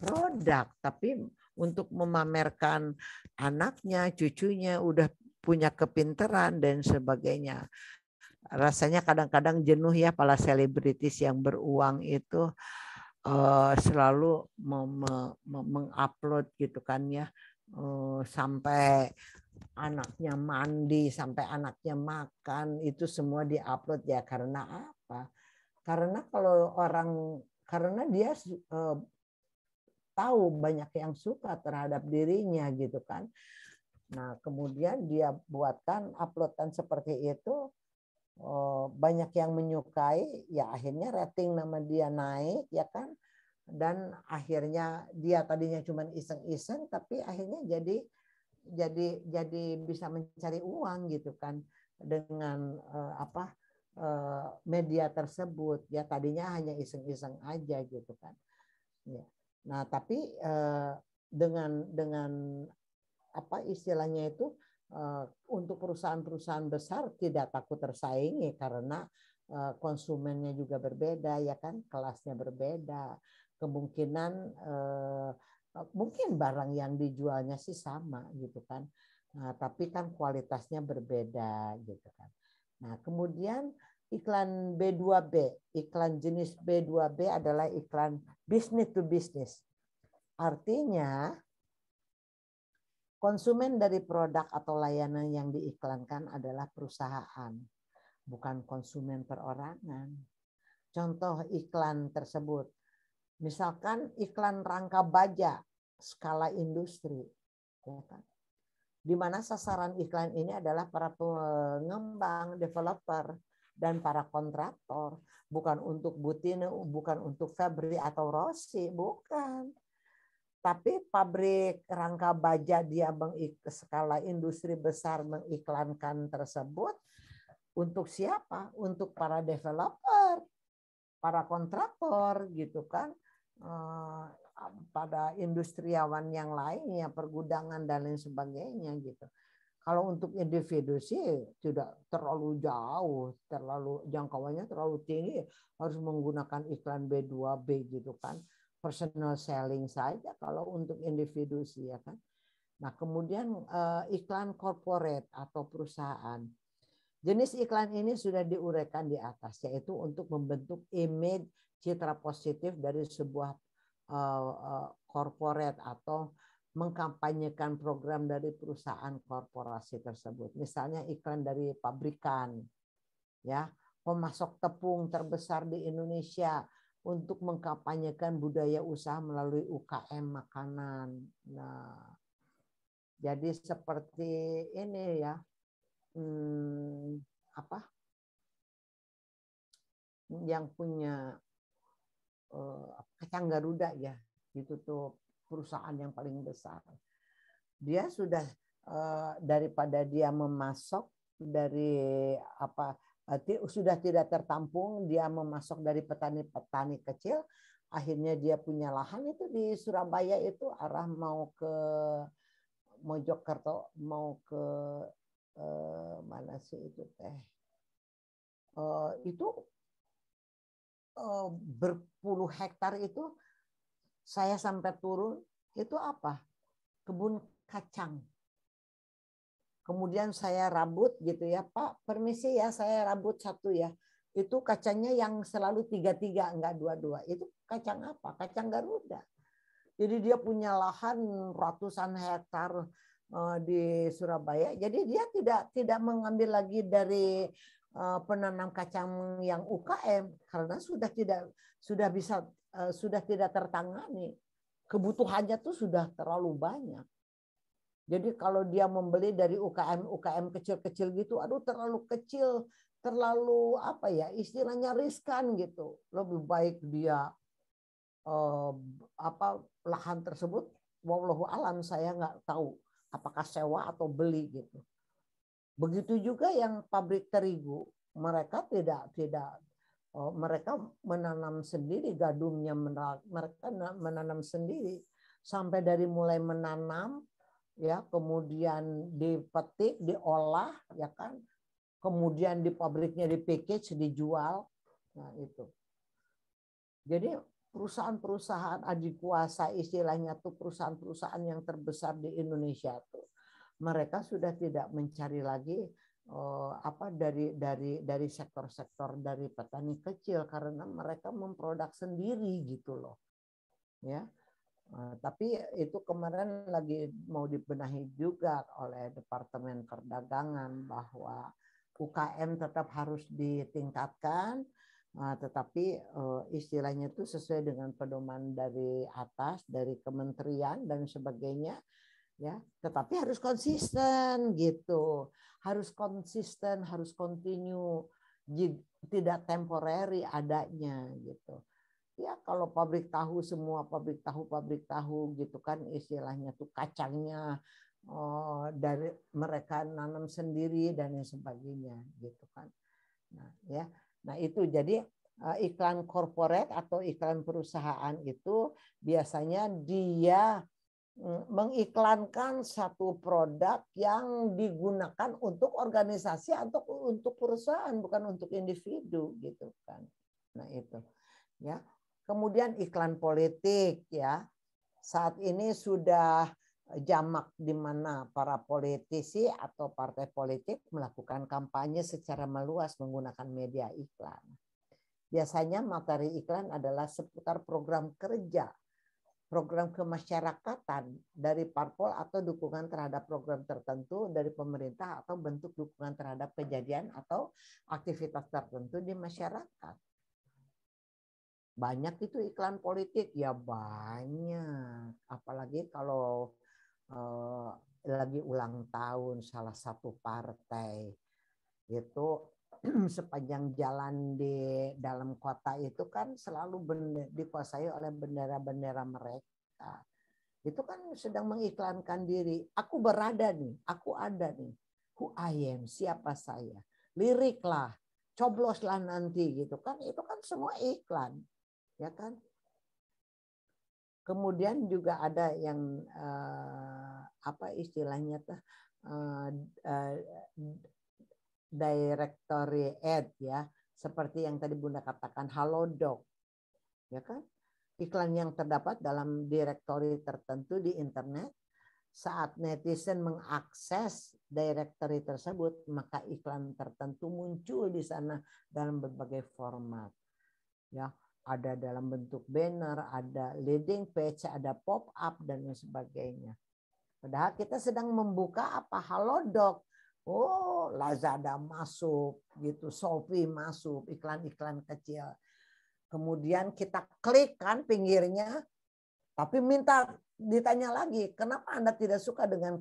produk, tapi untuk memamerkan anaknya, cucunya udah punya kepintaran dan sebagainya. Rasanya kadang-kadang jenuh ya para selebritis yang beruang itu selalu mengupload gitu kan ya, sampai anaknya mandi, sampai anaknya makan, itu semua diupload ya. Karena apa? Karena karena dia tahu banyak yang suka terhadap dirinya gitu kan. Nah kemudian dia buatkan uploadan seperti itu, banyak yang menyukai, ya akhirnya rating nama dia naik ya kan, dan akhirnya dia tadinya cuma iseng-iseng tapi akhirnya jadi bisa mencari uang gitu kan dengan media tersebut ya, tadinya hanya iseng-iseng aja gitu kan ya. Nah tapi dengan apa istilahnya itu, untuk perusahaan-perusahaan besar tidak takut tersaingi karena konsumennya juga berbeda ya kan, kelasnya berbeda, kemungkinan mungkin barang yang dijualnya sih sama gitu kan. Nah, tapi kan kualitasnya berbeda gitu kan. Nah, kemudian iklan B2B, iklan jenis B2B adalah iklan business to business. Artinya konsumen dari produk atau layanan yang diiklankan adalah perusahaan, bukan konsumen perorangan. Contoh iklan tersebut, misalkan iklan rangka baja skala industri, ya kan? Di mana sasaran iklan ini adalah para pengembang, developer, dan para kontraktor, bukan untuk Butine, bukan untuk Febri atau Rossi, bukan. Tapi pabrik rangka baja dia skala industri besar mengiklankan tersebut untuk siapa? Untuk para developer, para kontraktor gitu kan, pada industriawan yang lainnya, pergudangan dan lain sebagainya gitu. Kalau untuk individu sih tidak terlalu jauh, terlalu jangkauannya terlalu tinggi, harus menggunakan iklan B2B gitu kan. Personal selling saja kalau untuk individu sih ya kan. Nah, kemudian iklan corporate atau perusahaan. Jenis iklan ini sudah diuraikan di atas, yaitu untuk membentuk image citra positif dari sebuah corporate atau mengkampanyekan program dari perusahaan korporasi tersebut. Misalnya iklan dari pabrikan, ya, pemasok tepung terbesar di Indonesia untuk mengkampanyekan budaya usaha melalui UKM makanan. Nah, jadi seperti ini ya, apa? Yang punya kacang Garuda ya, itu tuh perusahaan yang paling besar. Dia sudah daripada dia memasok dari apa sudah tidak tertampung, dia memasok dari petani-petani kecil, akhirnya dia punya lahan itu di Surabaya itu arah mau ke Mojokerto, mau ke mana sih itu teh? Itu berpuluh hektar itu saya sampai turun itu apa? Kebun kacang. Kemudian saya rabut gitu ya, Pak, permisi ya, saya rabut satu ya. Itu kacangnya yang selalu 3-3, enggak 2-2. Itu kacang apa? Kacang Garuda. Jadi dia punya lahan ratusan hektar di Surabaya. Jadi dia tidak mengambil lagi dari penanam kacang yang UKM karena sudah tidak tertangani. Kebutuhannya tuh sudah terlalu banyak. Jadi kalau dia membeli dari UKM kecil-kecil gitu, aduh terlalu kecil, terlalu apa ya, istilahnya riskan gitu. Lebih baik dia lahan tersebut, wallahu alam, saya nggak tahu apakah sewa atau beli gitu. Begitu juga yang pabrik terigu, mereka mereka menanam sendiri gadungnya, mereka menanam sendiri sampai dari mulai menanam ya, kemudian dipetik, diolah ya kan, kemudian di pabriknya di package, dijual. Nah itu. Jadi perusahaan-perusahaan adikuasa istilahnya tuh, perusahaan-perusahaan yang terbesar di Indonesia tuh, mereka sudah tidak mencari lagi dari sektor-sektor dari petani kecil karena mereka memproduk sendiri gitu loh ya. Tapi itu kemarin lagi mau dibenahi juga oleh Departemen Perdagangan bahwa UKM tetap harus ditingkatkan, tetapi istilahnya itu sesuai dengan pedoman dari atas, dari kementerian dan sebagainya. Ya, tetapi harus konsisten gitu, harus konsisten, harus continue, tidak temporary adanya gitu. Ya kalau pabrik tahu, semua pabrik tahu gitu kan, istilahnya tuh kacangnya dari mereka nanam sendiri dan yang sebagainya gitu kan. Nah ya, nah itu jadi iklan corporate atau iklan perusahaan itu biasanya dia mengiklankan satu produk yang digunakan untuk organisasi atau untuk perusahaan, bukan untuk individu gitu kan. Nah itu ya. Kemudian iklan politik ya. Saat ini sudah jamak di mana para politisi atau partai politik melakukan kampanye secara meluas menggunakan media iklan. Biasanya materi iklan adalah seputar program kerja, program kemasyarakatan dari parpol atau dukungan terhadap program tertentu dari pemerintah atau bentuk dukungan terhadap kejadian atau aktivitas tertentu di masyarakat. Banyak itu iklan politik, ya banyak. Apalagi kalau lagi ulang tahun salah satu partai. Itu sepanjang jalan di dalam kota itu kan selalu dikuasai oleh bendera-bendera mereka. Itu kan sedang mengiklankan diri. Aku berada nih, aku ada nih. Who I am, siapa saya. Liriklah, cobloslah nanti gitu kan. Itu kan semua iklan. Ya kan? Kemudian juga ada yang apa istilahnya tuh directory ad ya, seperti yang tadi Bunda katakan Halodoc, ya kan? Iklan yang terdapat dalam direktori tertentu di internet. Saat netizen mengakses directory tersebut, maka iklan tertentu muncul di sana dalam berbagai format. Ya, ada dalam bentuk banner, ada landing page, ada pop-up dan sebagainya. Padahal kita sedang membuka apa? Halodoc. Oh, Lazada masuk gitu, Shopee masuk, iklan-iklan kecil. Kemudian kita klik kan pinggirnya, tapi minta ditanya lagi, kenapa Anda tidak suka dengan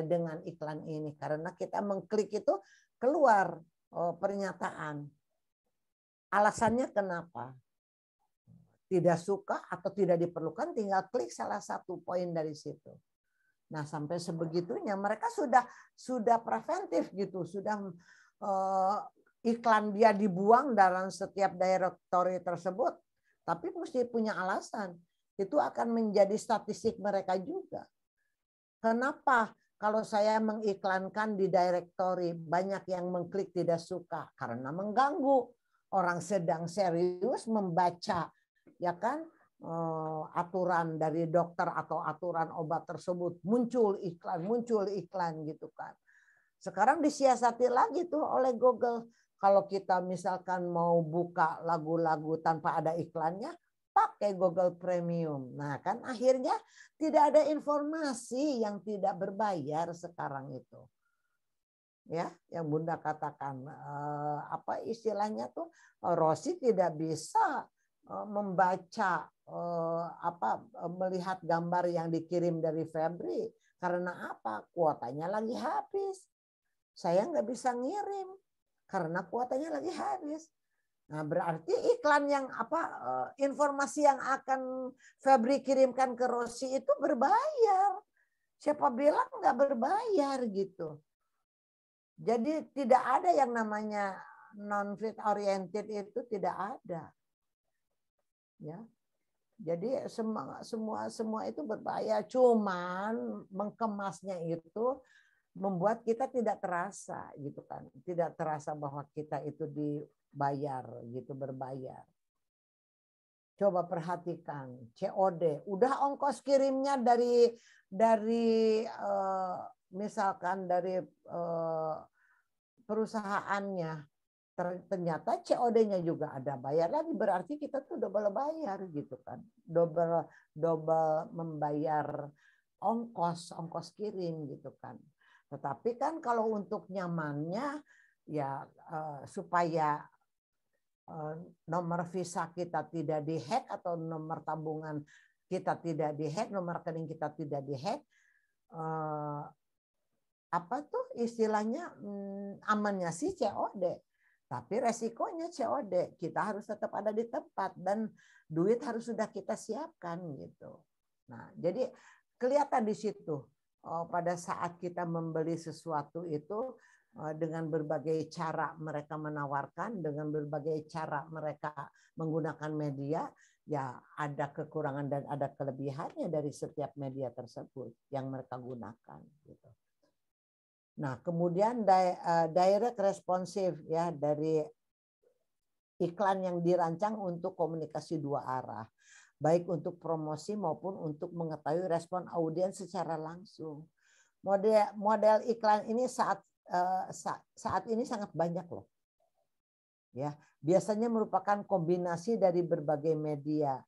dengan iklan ini? Karena kita mengklik itu keluar pernyataan. Alasannya kenapa? Tidak suka atau tidak diperlukan, tinggal klik salah satu poin dari situ. Nah, sampai sebegitunya mereka sudah preventif gitu, sudah iklan dia dibuang dalam setiap directory tersebut, tapi mesti punya alasan. Itu akan menjadi statistik mereka juga. Kenapa kalau saya mengiklankan di directory banyak yang mengklik tidak suka? Karena mengganggu. Orang sedang serius membaca, ya kan, aturan dari dokter atau aturan obat tersebut, muncul iklan gitu kan. Sekarang disiasati lagi tuh oleh Google. Kalau kita misalkan mau buka lagu-lagu tanpa ada iklannya, pakai Google Premium. Nah kan akhirnya tidak ada informasi yang tidak berbayar sekarang itu. Ya, yang Bunda katakan apa istilahnya tuh, Rosi tidak bisa membaca melihat gambar yang dikirim dari Febri karena apa? Kuotanya lagi habis. Saya nggak bisa ngirim karena kuotanya lagi habis. Nah, berarti iklan yang informasi yang akan Febri kirimkan ke Rosi itu berbayar. Siapa bilang nggak berbayar gitu. Jadi tidak ada yang namanya non-fit oriented, itu tidak ada. Ya. Jadi semua itu berbahaya, cuman mengemasnya itu membuat kita tidak terasa gitu kan. Tidak terasa bahwa kita itu dibayar gitu, berbayar. Coba perhatikan COD, udah ongkos kirimnya dari misalkan dari perusahaannya, ternyata COD-nya juga ada bayar lagi, berarti kita tuh double bayar gitu kan, double membayar ongkos kirim gitu kan. Tetapi kan kalau untuk nyamannya ya supaya nomor visa kita tidak dihack atau nomor tabungan kita tidak dihack, nomor rekening kita tidak dihack, apa tuh istilahnya amannya sih COD, tapi resikonya COD. Kita harus tetap ada di tempat dan duit harus sudah kita siapkan gitu. Nah, jadi kelihatan di situ pada saat kita membeli sesuatu itu dengan berbagai cara mereka menawarkan, dengan berbagai cara mereka menggunakan media, Ya, ada kekurangan dan ada kelebihannya dari setiap media tersebut yang mereka gunakan. Gitu. Nah, kemudian direct responsive ya dari iklan yang dirancang untuk komunikasi dua arah, baik untuk promosi maupun untuk mengetahui respon audiens secara langsung. Model iklan ini saat ini sangat banyak loh. Ya, biasanya merupakan kombinasi dari berbagai media.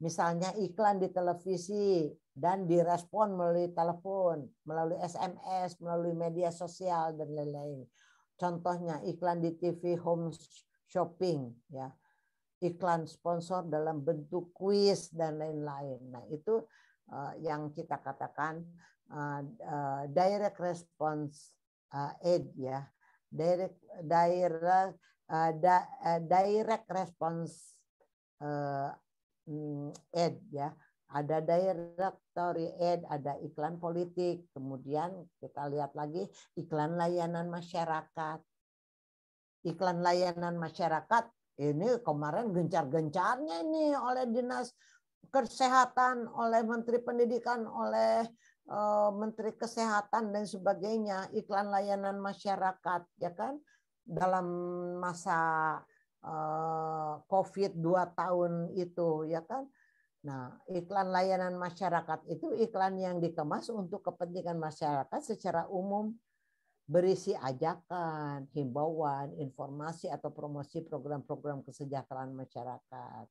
Misalnya iklan di televisi dan direspon melalui telepon, melalui SMS, melalui media sosial dan lain-lain. Contohnya iklan di TV home shopping, ya, iklan sponsor dalam bentuk kuis dan lain-lain. Nah itu yang kita katakan direct response ad, ya, direct response ad, ya. Ada directory ad, ada iklan politik, kemudian kita lihat lagi iklan layanan masyarakat. Iklan layanan masyarakat ini kemarin gencar-gencarnya ini oleh Dinas Kesehatan, oleh Menteri Pendidikan, oleh Menteri Kesehatan dan sebagainya, iklan layanan masyarakat, ya kan, dalam masa COVID 2 tahun itu, ya kan. Nah, iklan layanan masyarakat itu iklan yang dikemas untuk kepentingan masyarakat secara umum, berisi ajakan, himbauan, informasi atau promosi program-program kesejahteraan masyarakat.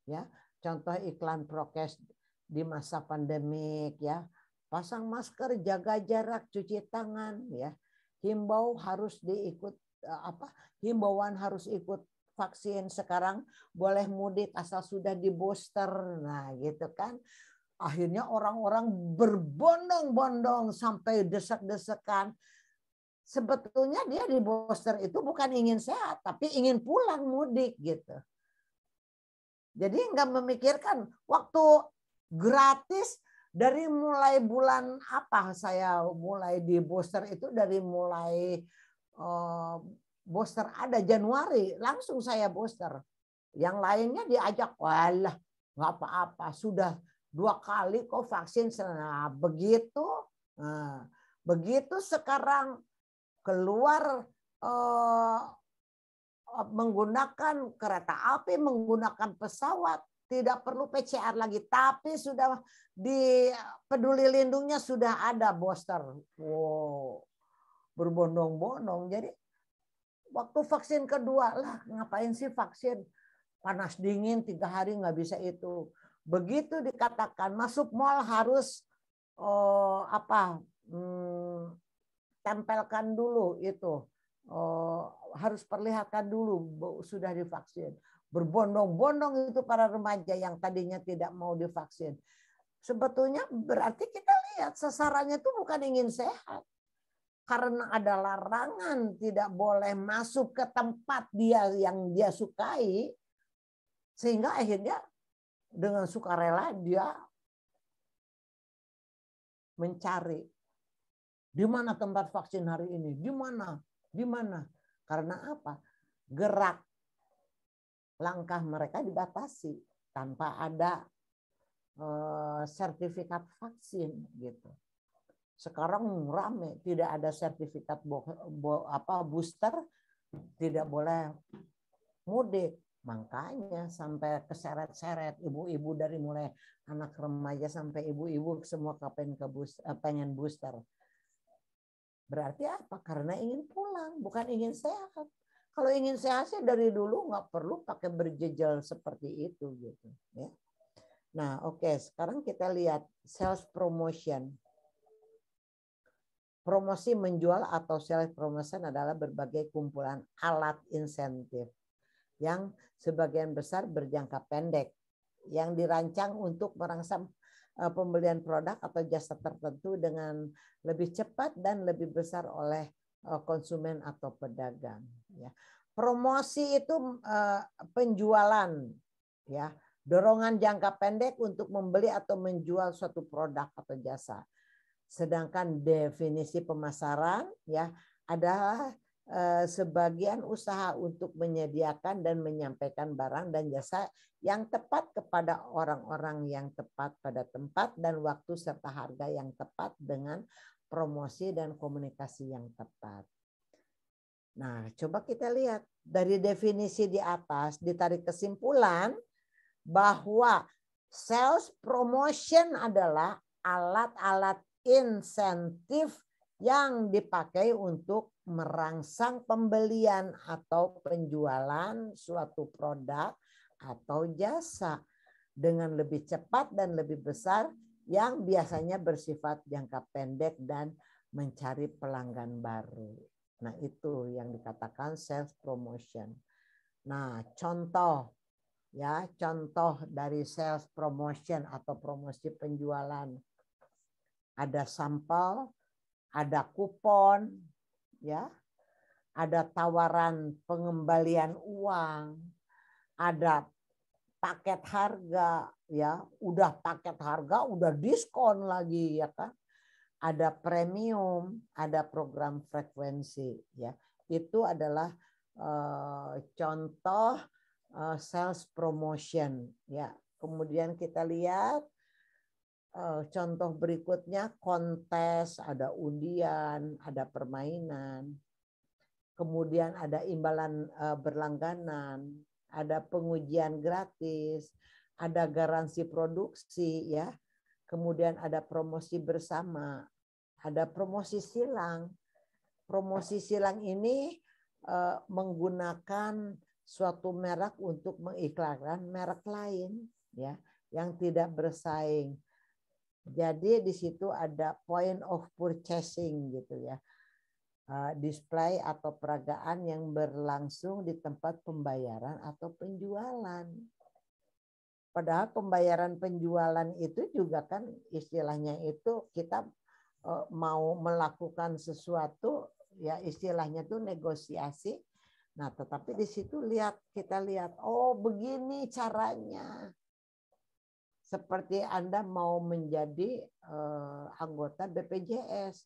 Ya, contoh iklan prokes di masa pandemik, ya. Pasang masker, jaga jarak, cuci tangan, ya. Himbauan harus ikut vaksin, sekarang boleh mudik asal sudah di booster. Nah, gitu kan. Akhirnya orang-orang berbondong-bondong sampai desek-desekan. Sebetulnya dia di booster itu bukan ingin sehat, tapi ingin pulang mudik gitu. Jadi nggak memikirkan waktu gratis dari mulai bulan apa saya mulai di booster itu, dari mulai booster ada Januari langsung saya booster. Yang lainnya diajak, walah nggak apa-apa, sudah 2 kali kok vaksin. Nah, begitu sekarang keluar menggunakan kereta api, menggunakan pesawat, tidak perlu PCR lagi, tapi sudah di Peduli Lindungnya sudah ada booster. Wow, berbondong-bondong. Jadi waktu vaksin kedua, lah ngapain sih vaksin? Panas dingin 3 hari nggak bisa itu. Begitu dikatakan masuk mall harus tempelkan dulu itu. Harus perlihatkan dulu sudah divaksin. Berbondong-bondong itu para remaja yang tadinya tidak mau divaksin. Sebetulnya berarti kita lihat sasarannya itu bukan ingin sehat. Karena ada larangan tidak boleh masuk ke tempat dia yang dia sukai, sehingga akhirnya dengan sukarela dia mencari di mana tempat vaksin hari ini, di mana. Karena apa? Gerak langkah mereka dibatasi tanpa ada sertifikat vaksin gitu. Sekarang rame, tidak ada sertifikat booster, tidak boleh mudik. Makanya sampai keseret-seret ibu-ibu, dari mulai anak remaja sampai ibu-ibu semua pengen booster. Berarti apa? Karena ingin pulang, bukan ingin sehat. Kalau ingin sehat sih dari dulu nggak perlu pakai berjejel seperti itu gitu, ya. Nah, oke, sekarang kita lihat sales promotion. Promosi menjual atau sales promotion adalah berbagai kumpulan alat insentif yang sebagian besar berjangka pendek, yang dirancang untuk merangsang pembelian produk atau jasa tertentu dengan lebih cepat dan lebih besar oleh konsumen atau pedagang. Ya. Promosi itu penjualan, ya, dorongan jangka pendek untuk membeli atau menjual suatu produk atau jasa. Sedangkan definisi pemasaran, ya, adalah sebagian usaha untuk menyediakan dan menyampaikan barang dan jasa yang tepat kepada orang-orang yang tepat pada tempat dan waktu serta harga yang tepat dengan promosi dan komunikasi yang tepat. Nah, coba kita lihat dari definisi di atas ditarik kesimpulan bahwa sales promotion adalah alat-alat insentif yang dipakai untuk merangsang pembelian atau penjualan suatu produk atau jasa dengan lebih cepat dan lebih besar yang biasanya bersifat jangka pendek dan mencari pelanggan baru. Nah, itu yang dikatakan sales promotion. Nah, contoh dari sales promotion atau promosi penjualan. Ada sampel, ada kupon, ya, ada tawaran pengembalian uang, ada paket harga, ya, udah paket harga, udah diskon lagi, ya kan? Ada premium, ada program frekuensi, ya. Itu adalah contoh sales promotion, ya. Kemudian kita lihat contoh berikutnya kontes, ada undian, ada permainan. Kemudian ada imbalan berlangganan, ada pengujian gratis, ada garansi produksi, ya. Kemudian ada promosi bersama, ada promosi silang. Promosi silang ini menggunakan suatu merek untuk mengiklankan merek lain, ya, yang tidak bersaing. Jadi di situ ada point of purchasing gitu ya. Display atau peragaan yang berlangsung di tempat pembayaran atau penjualan. Padahal pembayaran penjualan itu juga kan istilahnya itu kita mau melakukan sesuatu ya istilahnya itu negosiasi. Nah, tetapi di situ kita lihat oh begini caranya. Seperti Anda mau menjadi anggota BPJS,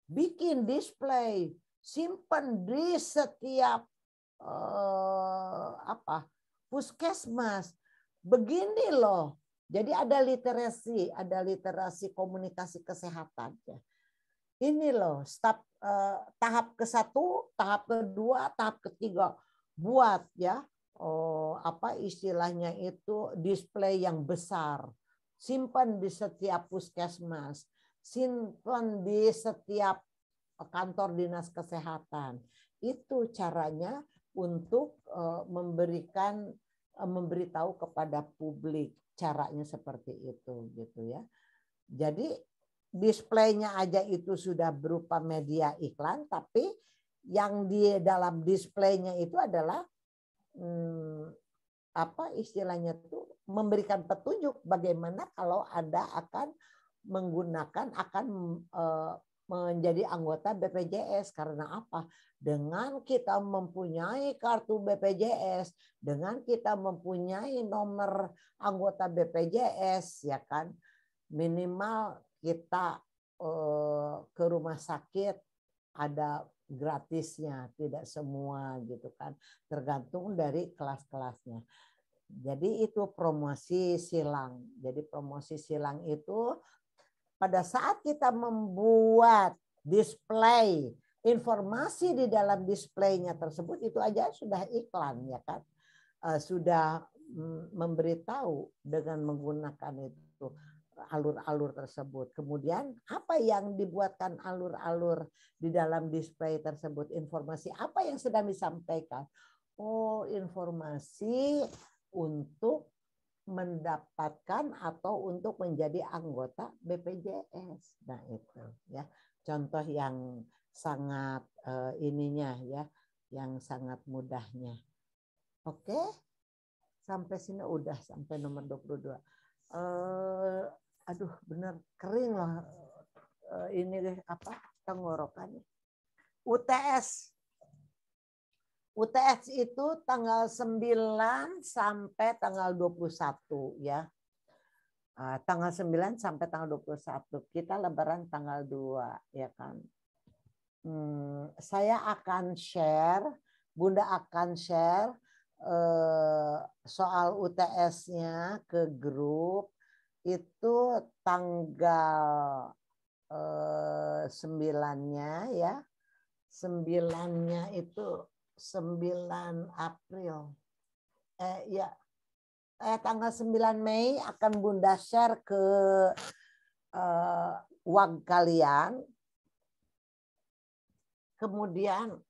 bikin display, simpan di setiap puskesmas. Begini loh. Jadi ada literasi komunikasi kesehatan. Ini loh, tahap ke-1, tahap ke-2, tahap ke-3 buat ya. Istilahnya itu display yang besar, simpan di setiap puskesmas, simpan di setiap kantor dinas kesehatan. Itu caranya untuk memberitahu kepada publik caranya seperti itu gitu ya. Jadi displaynya aja itu sudah berupa media iklan, tapi yang di dalam displaynya itu adalah istilahnya tuh memberikan petunjuk bagaimana kalau Anda akan menjadi anggota BPJS. Karena apa? Dengan kita mempunyai kartu BPJS, dengan kita mempunyai nomor anggota BPJS, ya kan, minimal kita ke rumah sakit ada gratisnya, tidak semua gitu kan, tergantung dari kelas-kelasnya. Jadi itu promosi silang. Jadi promosi silang itu pada saat kita membuat display, informasi di dalam displaynya tersebut itu aja sudah iklan ya kan, sudah memberitahu dengan menggunakan itu alur-alur tersebut. Kemudian apa yang dibuatkan alur-alur di dalam display tersebut? Informasi apa yang sedang disampaikan? Oh, informasi untuk mendapatkan atau untuk menjadi anggota BPJS. Nah, itu ya. Contoh yang sangat yang sangat mudahnya. Oke. Sampai sini udah sampai nomor 22. Aduh, benar kering lah ini tenggorokannya. UTS. UTS itu tanggal 9 sampai tanggal 21 ya. Tanggal 9 sampai tanggal 21. Kita lebaran tanggal 2 ya kan. Saya akan share, Bunda akan share soal UTS-nya ke grup itu tanggal 9-nya ya. 9-nya itu 9 April. Tanggal 9 Mei akan Bunda share ke WA kalian. Kemudian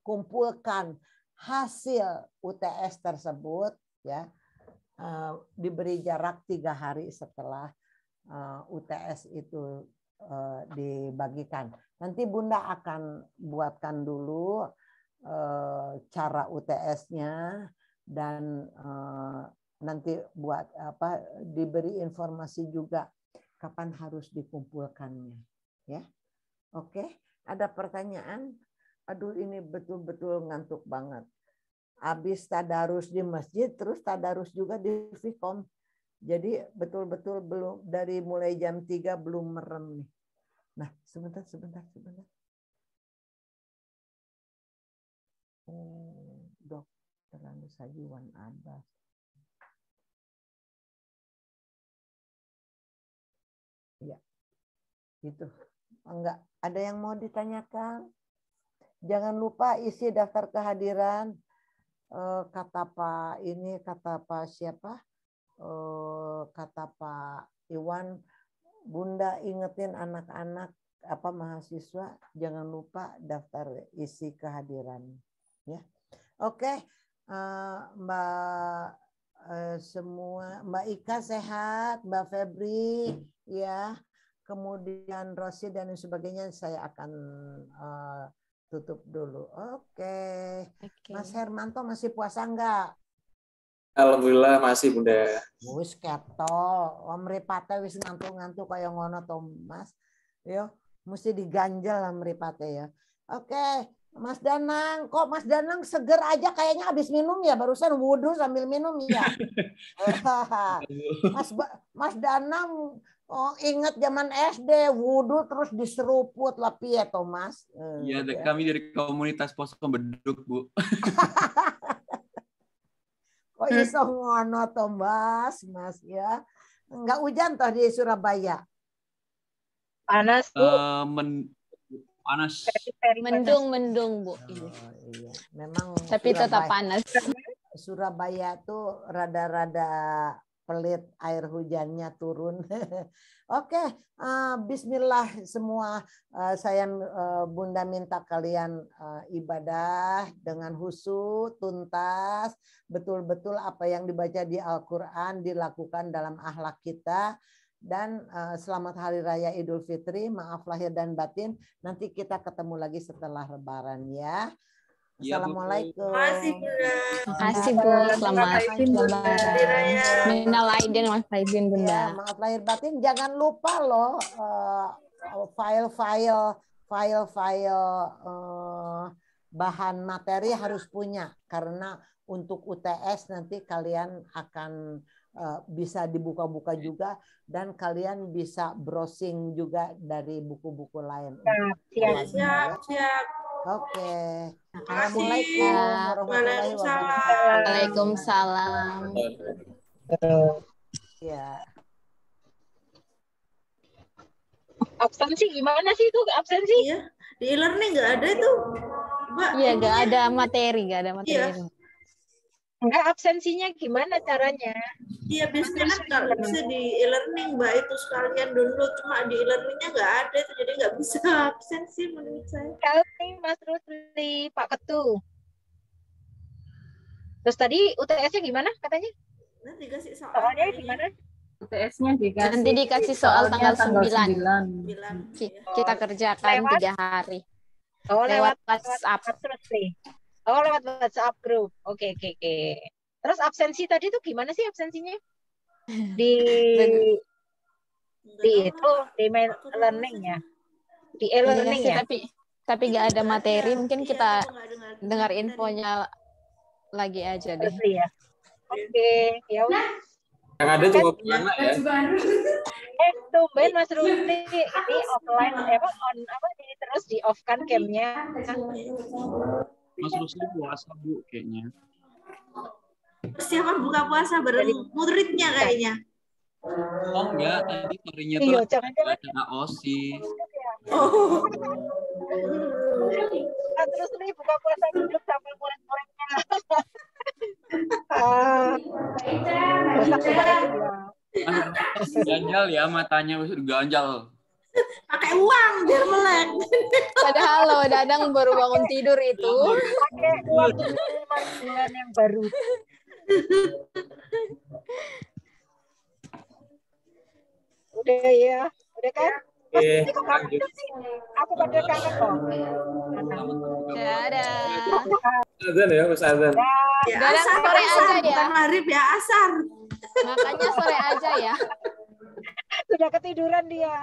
kumpulkan hasil UTS tersebut ya, diberi jarak 3 hari setelah UTS itu dibagikan. Nanti Bunda akan buatkan dulu cara UTS-nya dan nanti buat diberi informasi juga kapan harus dikumpulkannya ya. Oke, ada pertanyaan? Aduh, ini betul-betul ngantuk banget. Habis tadarus di masjid, terus tadarus juga di Vkom. Jadi betul-betul belum, dari mulai jam 3 belum merem nih. Nah, sebentar. Dokter Anus Hajiwan Abbas. Ya, gitu. Enggak, ada yang mau ditanyakan? Jangan lupa isi daftar kehadiran. Kata Pak siapa? Kata Pak Iwan, Bunda ingetin anak-anak mahasiswa jangan lupa daftar isi kehadiran ya. Oke, Mbak semua, Mbak Ika sehat, Mbak Febri ya. Kemudian Rosi dan sebagainya saya akan tutup dulu. Oke. Mas Hermanto masih puasa enggak? Alhamdulillah masih Bunda. Wis ketol, mripate wis ngantuk-ngantuk kaya ngono to, Mas. Yo, mesti diganjel mripate ya. Oke, Mas Danang, kok Mas Danang seger aja kayaknya habis minum ya, barusan wudhu sambil minum ya. Mas Danang ingat zaman SD wudhu terus diseruput lah piye to, Mas? Iya, kami dari komunitas pos beduk, Bu. Kok iso ngono to, Mas ya. Enggak hujan toh di Surabaya? Panas, Bu. Panas. Mendung, Bu. Iya. Memang tapi tetap panas. Surabaya tuh rada-rada pelit air hujannya turun. Oke, bismillah semua. Saya Bunda minta kalian ibadah dengan khusyuk, tuntas, betul-betul apa yang dibaca di Al-Qur'an dilakukan dalam akhlak kita. Dan selamat Hari Raya Idul Fitri, maaf lahir dan batin. Nanti kita ketemu lagi setelah Lebaran ya. Assalamualaikum. Terima kasih Bu. Selamat Lebaran. Minal aidin wal faizin Bunda. Ya, maaf lahir batin. Jangan lupa loh file-file bahan materi harus punya karena untuk UTS nanti kalian akan bisa dibuka-buka juga dan kalian bisa browsing juga dari buku-buku lain. Siap. Oke. Assalamualaikum warahmatullahi wabarakatuh. Waalaikumsalam. Ya. Absensi gimana sih itu absensi? Iya, di e-learning nggak ada itu, Mbak. Iya, nggak ada materi. Iya. Enggak, absensinya gimana caranya? Iya, biasanya kan kalau bisa di e-learning, Mbak, itu sekalian download. Cuma di e-learningnya nggak ada itu, jadi nggak bisa absensi menurut saya. Kali Mas Rusli, Pak Ketu. Terus tadi UTS-nya gimana katanya? Nanti dikasih soalnya gimana? UTS-nya nanti dikasih soal tanggal 9. 9. Kita kerjakan 3 hari. Oh, lewat WhatsApp. Oh, lewat WhatsApp group. Oke. Terus absensi tadi tuh gimana sih absensinya? Di mail learning-nya. Di e-learning ya. Tapi nggak ada materi, mungkin kita dengar infonya lagi aja deh. Ya. Oke, ya udah. Yang ada cuma anak ya. Tumben Mas Rusli ini offline ini terus di off kan camnya. Mas Rusli puasa Bu kayaknya. Persiapan buka puasa bareng muridnya kayaknya. Oh enggak, tadi story-nya tuh Iya, lagi jangan-jangan. acara OSIS. Oh. Mas Rusli buka puasa duduk sama murid-muridnya. Bosak banget ya. Ganjal ya matanya, ganjal. Pakai uang biar melek. Padahal loh Dadang baru bangun tidur itu. Pakai uang 5 bulan yang baru. Udah ya, udah kan? Mas Rusli kok kamu sih? Aku pada kangen loh. Dadah. Azan ya, Mas Azan. Ya, Dadang asar, sore asar, aja ya. bukan maghrib ya, asar. Makanya sore aja ya. Sudah ketiduran dia.